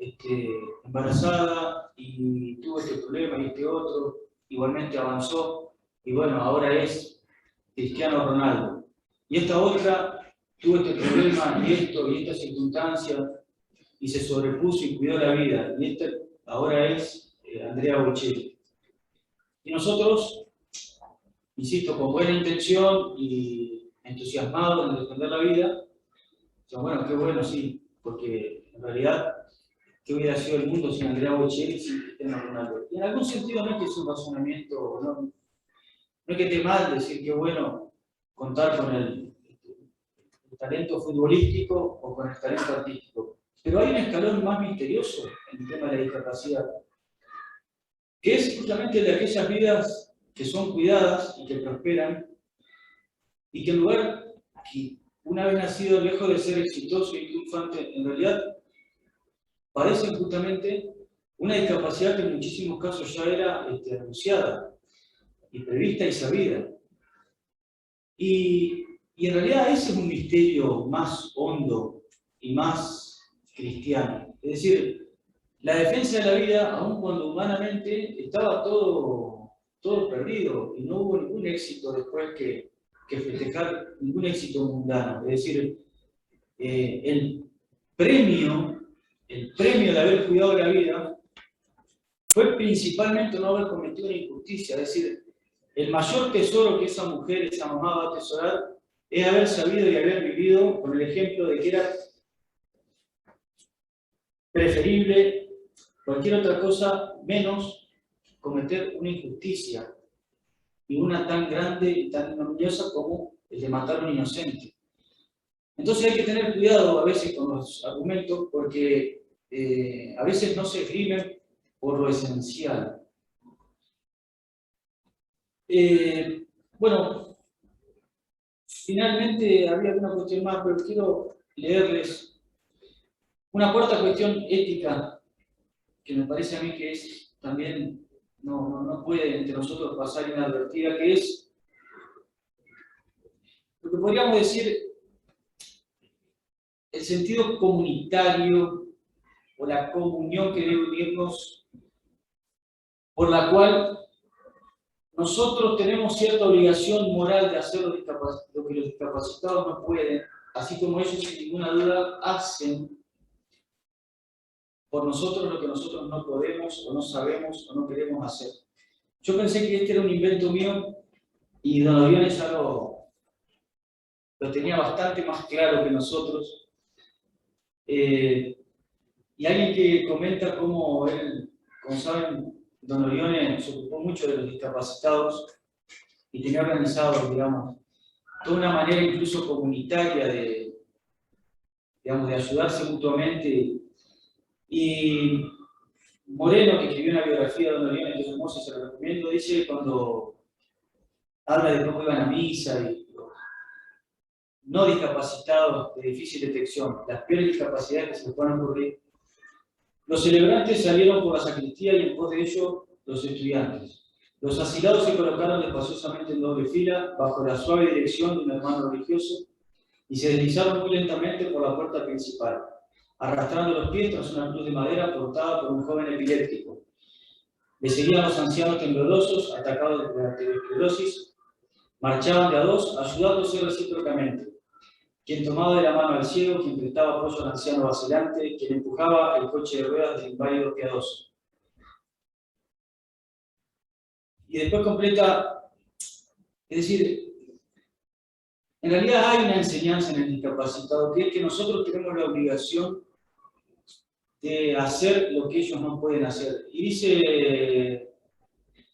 S2: embarazada y tuvo este problema y este otro, igualmente avanzó, y bueno, ahora es Cristiano Ronaldo. Y esta otra tuvo este problema y esta circunstancia, y se sobrepuso y cuidó la vida, y esta ahora es Andrea Bocelli. Y nosotros, insisto, con buena intención y entusiasmados en defender la vida, bueno, qué bueno, sí, porque en realidad, ¿qué hubiera sido el mundo sin Andrea Bocelli, sin Cristiano Ronaldo? Y en algún sentido no es que es un razonamiento, no es que esté mal decir que bueno contar con el talento futbolístico o con el talento artístico, pero hay un escalón más misterioso en el tema de la discapacidad, que es justamente de aquellas vidas que son cuidadas y que prosperan, y que en lugar que una vez nacido, lejos de ser exitoso y triunfante, en realidad padecen justamente una discapacidad que en muchísimos casos ya era anunciada y prevista y sabida. Y en realidad ese es un misterio más hondo y más cristiano. Es decir, la defensa de la vida, aun cuando humanamente estaba todo perdido y no hubo ningún éxito después que festejar, ningún éxito mundano. Es decir, el premio de haber cuidado la vida fue principalmente no haber cometido una injusticia. Es decir, el mayor tesoro que esa mujer, esa mamá va a atesorar es haber sabido y haber vivido con el ejemplo de que era preferible cualquier otra cosa menos cometer una injusticia, y una tan grande y tan ignominiosa como el de matar a un inocente. Entonces hay que tener cuidado a veces con los argumentos, porque a veces no se esgrimen por lo esencial. Bueno, finalmente había una cuestión más, pero quiero leerles una cuarta cuestión ética que me parece a mí que es también no puede entre nosotros pasar inadvertida, que es lo que podríamos decir el sentido comunitario o la comunión que debe unirnos, por la cual nosotros tenemos cierta obligación moral de hacer lo que los discapacitados no pueden, así como ellos sin ninguna duda hacen por nosotros lo que nosotros no podemos o no sabemos o no queremos hacer. Yo pensé que este era un invento mío y don Orione ya lo tenía bastante más claro que nosotros. Y alguien que comenta cómo él, como saben, don Orione se ocupó mucho de los discapacitados y tenía organizado, digamos, toda una manera incluso comunitaria de ayudarse mutuamente. Y Moreno, que escribió una biografía de don Orione, que es hermosa, se la recomiendo, dice cuando habla de cómo iban a misa y los no discapacitados de difícil detección, las peores discapacidades que se les puedan ocurrir, los celebrantes salieron por la sacristía y en pos de ello los estudiantes. Los asilados se colocaron espaciosamente en doble fila bajo la suave dirección de un hermano religioso y se deslizaron muy lentamente por la puerta principal, arrastrando los pies tras una cruz de madera portada por un joven epiléptico. Le seguían los ancianos temblorosos, atacados de arteriosclerosis, marchaban de a dos, ayudándose recíprocamente. Quien tomaba de la mano al ciego, quien prestaba apoyo al anciano vacilante, quien empujaba el coche de ruedas del inválido piadoso. Y después completa, es decir, en realidad hay una enseñanza en el discapacitado, que es que nosotros tenemos la obligación de hacer lo que ellos no pueden hacer. Y dice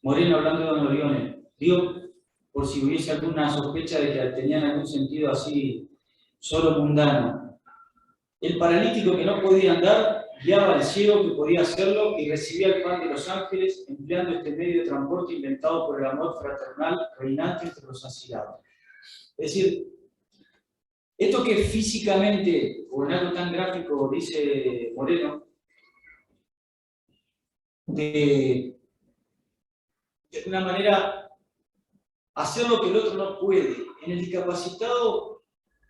S2: Moreno, hablando de don Orione, digo, por si hubiese alguna sospecha de que tenían algún sentido así solo mundano. El paralítico que no podía andar guiaba al ciego que podía hacerlo y recibía el pan de los ángeles empleando este medio de transporte inventado por el amor fraternal reinante entre los asilados. Es decir, esto que físicamente, o en algo tan gráfico, dice Moreno, de una manera hacer lo que el otro no puede. En el discapacitado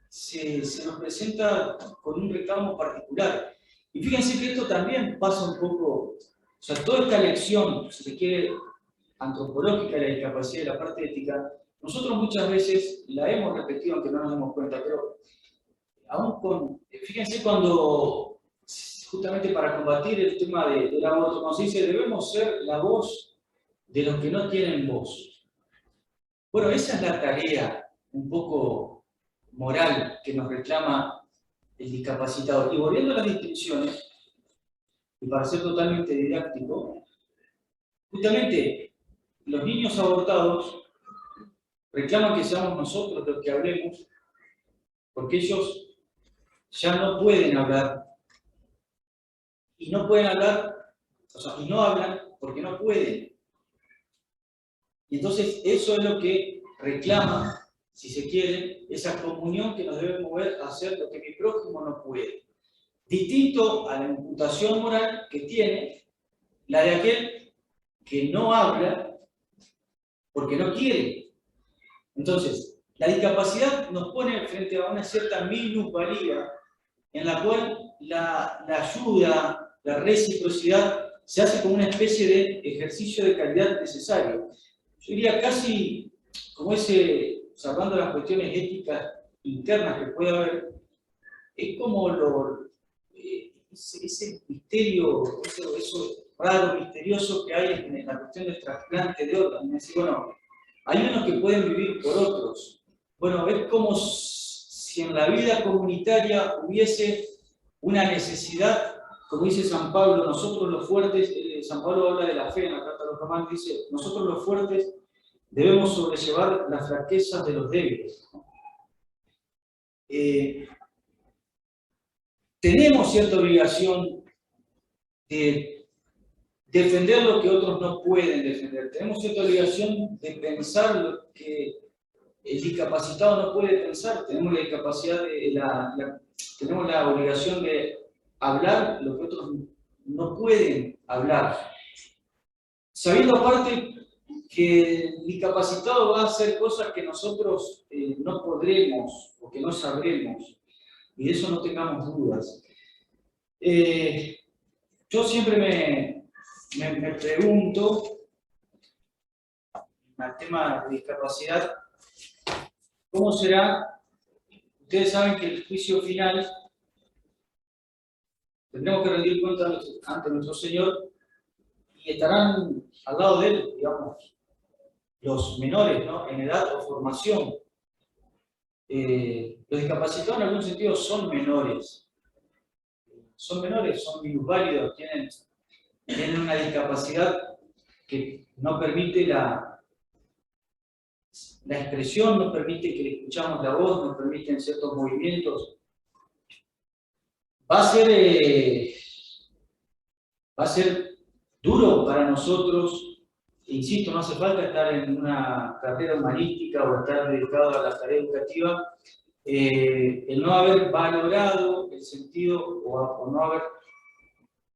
S2: se nos presenta con un reclamo particular. Y fíjense que esto también pasa un poco, o sea, toda esta lección, si se quiere, antropológica de la discapacidad y la parte ética, nosotros muchas veces la hemos repetido aunque no nos demos cuenta, pero aún fíjense cuando, justamente para combatir el tema del aborto, cuando se dice debemos ser la voz de los que no tienen voz. Bueno, esa es la tarea un poco moral que nos reclama el discapacitado. Y volviendo a las distinciones, y para ser totalmente didáctico, justamente los niños abortados reclaman que seamos nosotros los que hablemos, porque ellos ya no pueden hablar. Y no pueden hablar, o sea, y no hablan porque no pueden. Y entonces eso es lo que reclama, si se quiere, esa comunión que nos debe mover a hacer lo que mi prójimo no puede. Distinto a la imputación moral que tiene la de aquel que no habla porque no quiere. Entonces, la discapacidad nos pone frente a una cierta minusvalía en la cual la ayuda, la reciprocidad se hace como una especie de ejercicio de calidad necesario. Yo diría casi como salvando las cuestiones éticas internas que puede haber, es como ese misterio, eso raro, misterioso que hay en la cuestión del trasplante de órganos. Es decir, bueno, hay unos que pueden vivir por otros, Bueno, es como si en la vida comunitaria hubiese una necesidad, como dice San Pablo, nosotros los fuertes, San Pablo habla de la fe en la carta a los romanos, dice, nosotros los fuertes debemos sobrellevar las flaquezas de los débiles. Tenemos cierta obligación de defender lo que otros no pueden defender. Tenemos cierta obligación de pensar lo que el discapacitado no puede pensar. Tenemos la discapacidad tenemos la obligación de hablar lo que otros no pueden hablar. Sabiendo aparte que el discapacitado va a hacer cosas que nosotros no podremos o que no sabremos. Y de eso no tengamos dudas. Yo siempre me pregunto, en el tema de discapacidad, ¿cómo será? Ustedes saben que el juicio final tendremos que rendir cuenta ante nuestro Señor y estarán al lado de Él, digamos, los menores, ¿no? En edad o formación. Los discapacitados en algún sentido son menores. Son menores, son minusválidos, tienen una discapacidad que no permite la expresión, no permite que le escuchamos la voz, no permiten ciertos movimientos. Va a ser duro para nosotros, insisto, no hace falta estar en una carrera humanística o estar dedicado a la tarea educativa, el no haber valorado el sentido o no haber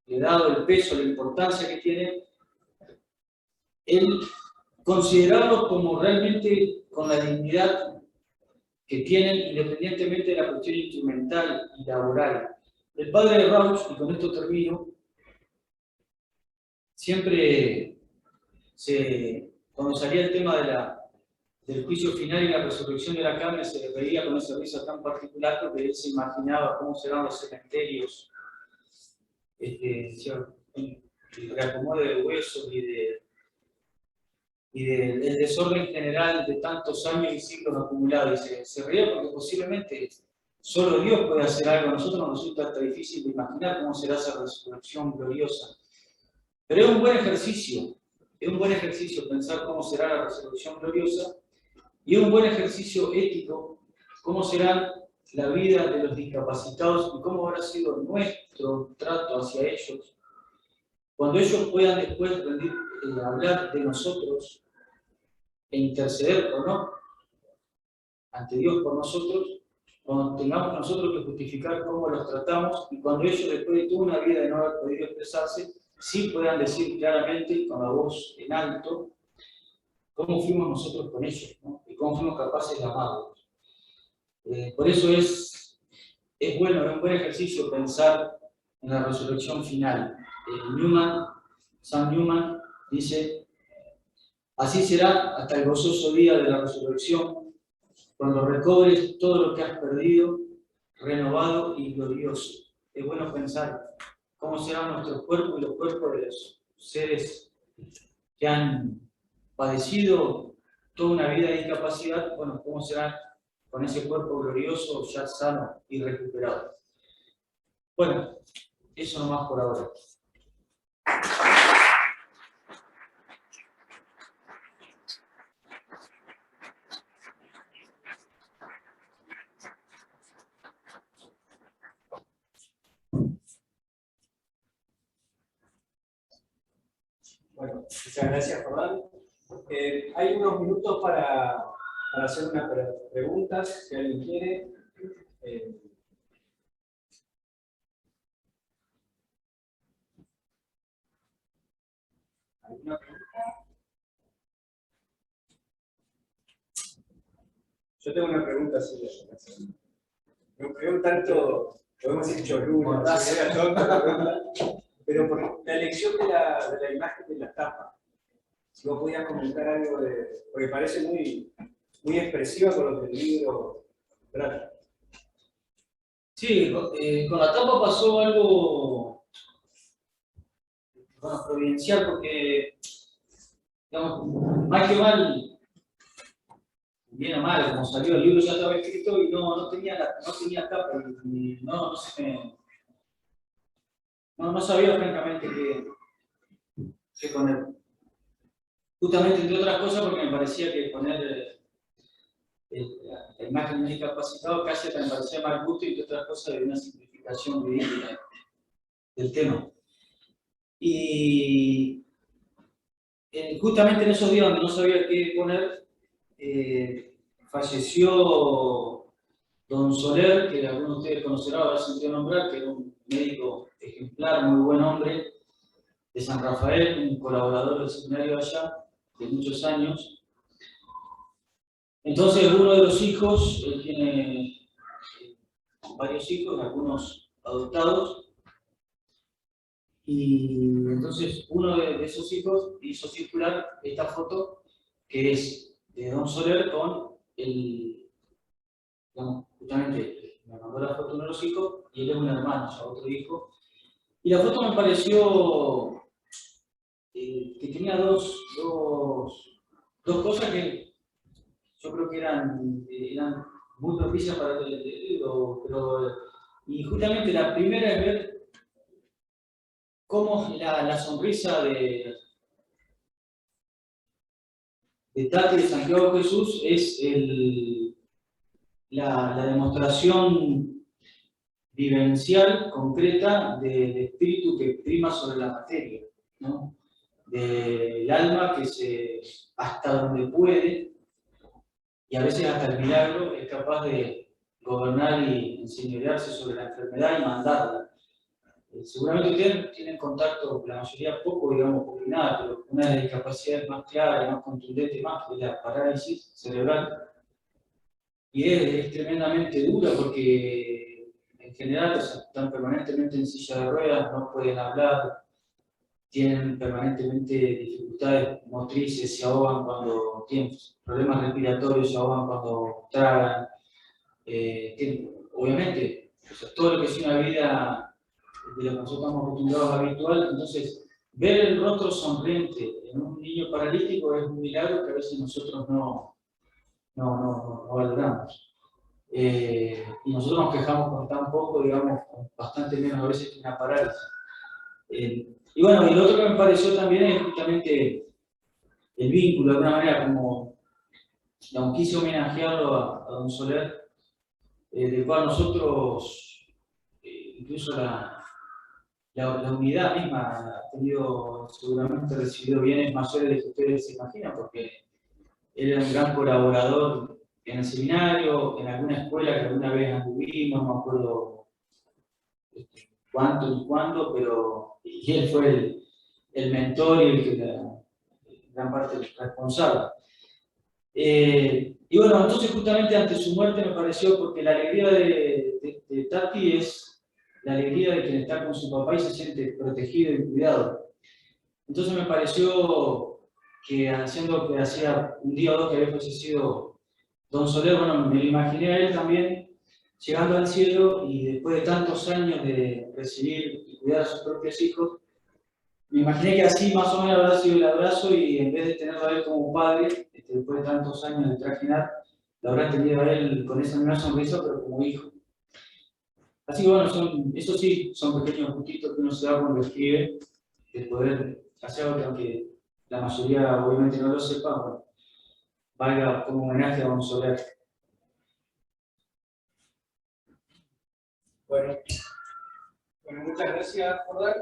S2: dado el peso, la importancia que tiene, el considerarlos como realmente con la dignidad que tienen independientemente de la cuestión instrumental y laboral. El padre Rauch, y con esto termino, siempre cuando salía el tema del juicio final y la resurrección de la carne, se le veía con esa risa tan particular porque él se imaginaba cómo serán los cementerios, el reacomodo de huesos y del desorden general de tantos años y siglos acumulados. Y se reía porque posiblemente solo Dios puede hacer algo. A nosotros nos resulta hasta difícil de imaginar cómo será esa resurrección gloriosa. Pero es un buen ejercicio pensar cómo será la resurrección gloriosa, y es un buen ejercicio ético cómo será la vida de los discapacitados y cómo habrá sido nuestro trato hacia ellos, cuando ellos puedan después hablar de nosotros e interceder o no ante Dios por nosotros, cuando tengamos nosotros que justificar cómo los tratamos y cuando ellos, después de toda una vida de no haber podido expresarse, sí puedan decir claramente con la voz en alto cómo fuimos nosotros con ellos, ¿no? Y cómo fuimos capaces de amarlos. Por eso es bueno, es un buen ejercicio pensar en la resurrección final. Sam Newman dice: así será hasta el gozoso día de la resurrección, cuando recobres todo lo que has perdido, renovado y glorioso. Es bueno pensar cómo serán nuestros cuerpos y los cuerpos de los seres que han padecido toda una vida de discapacidad, bueno, cómo serán con ese cuerpo glorioso, ya sano y recuperado. Bueno, eso nomás por ahora.
S3: Bueno, muchas gracias, Jordán. Hay unos minutos para hacer unas preguntas, si alguien quiere. ¿Alguna pregunta? Yo tengo una pregunta sobre eso. Me un tanto, podemos decir cholulo, pero por la elección de la imagen de la tapa, si vos podías comentar algo porque parece muy expresiva con lo que el libro trata.
S2: Sí, con la tapa pasó algo providencial, porque, digamos, mal que mal, bien o mal, como salió el libro ya estaba escrito y no tenía tapa, y no sabía francamente qué poner. Justamente, entre otras cosas, porque me parecía que poner la imagen de un discapacitado casi me parecía mal gusto y entre otras cosas de una simplificación ridícula del tema. Y justamente en esos días donde no sabía qué poner, falleció don Soler, que algunos de ustedes conocerán, habrá sentido nombrar, que era un médico ejemplar, muy buen hombre, de San Rafael, un colaborador del seminario allá, de muchos años. Entonces uno de los hijos, él tiene varios hijos, algunos adoptados, y entonces uno de esos hijos hizo circular esta foto que es de don Soler con digamos, justamente me mandó la foto uno de los hijos y él es un hermano, o sea, otro hijo. Y la foto me pareció que tenía dos cosas que yo creo que eran muy propicias para el libro, y justamente la primera es ver cómo la sonrisa de Tati de Santiago Jesús es la demostración vivencial, concreta, del espíritu que prima sobre la materia, ¿no? Del alma que hasta donde puede, y a veces hasta el milagro, es capaz de gobernar y enseñorearse sobre la enfermedad y mandarla. Seguramente ustedes tienen contacto, la mayoría poco, digamos, poco y nada, pero una de las discapacidades más claras, más contundentes, más, es la parálisis cerebral. Y es tremendamente dura porque en general, o sea, están permanentemente en silla de ruedas, no pueden hablar, tienen permanentemente dificultades motrices, se ahogan cuando tienen problemas respiratorios, se ahogan cuando tragan. Obviamente, o sea, todo lo que es una vida de lo que nosotros estamos acostumbrados habitual, entonces ver el rostro sonriente en un niño paralítico es un milagro que a veces nosotros no valoramos. Y nosotros nos quejamos con tan poco, digamos, con bastante menos a veces que una parálisis. Y bueno, y lo otro que me pareció también es justamente el vínculo, de alguna manera, como quise homenajearlo a don Soler, del cual nosotros, incluso la unidad misma ha tenido, seguramente recibido bienes mayores de lo que ustedes se imaginan, porque él era un gran colaborador en el seminario, en alguna escuela que alguna vez anduvimos, no me acuerdo cuánto ni cuándo, pero y él fue el mentor y el que gran parte responsable. Y bueno, entonces justamente ante su muerte me pareció, porque la alegría de Tati es la alegría de quien está con su papá y se siente protegido y cuidado. Entonces me pareció que haciendo que hacía un día o dos que había fallecido don Soler, bueno, me lo imaginé a él también llegando al cielo y después de tantos años de recibir y cuidar a sus propios hijos, me imaginé que así más o menos habrá sido el abrazo y en vez de tenerlo a él como padre, después de tantos años de trajinar, lo habrá tenido a él con esa misma sonrisa, pero como hijo. Así que bueno, eso sí, son pequeños puntitos que uno se da cuando escribe, de poder hacer algo que aunque la mayoría obviamente no lo sepa, bueno, valga como homenaje a don Soler.
S1: Bueno, muchas gracias, Jordán.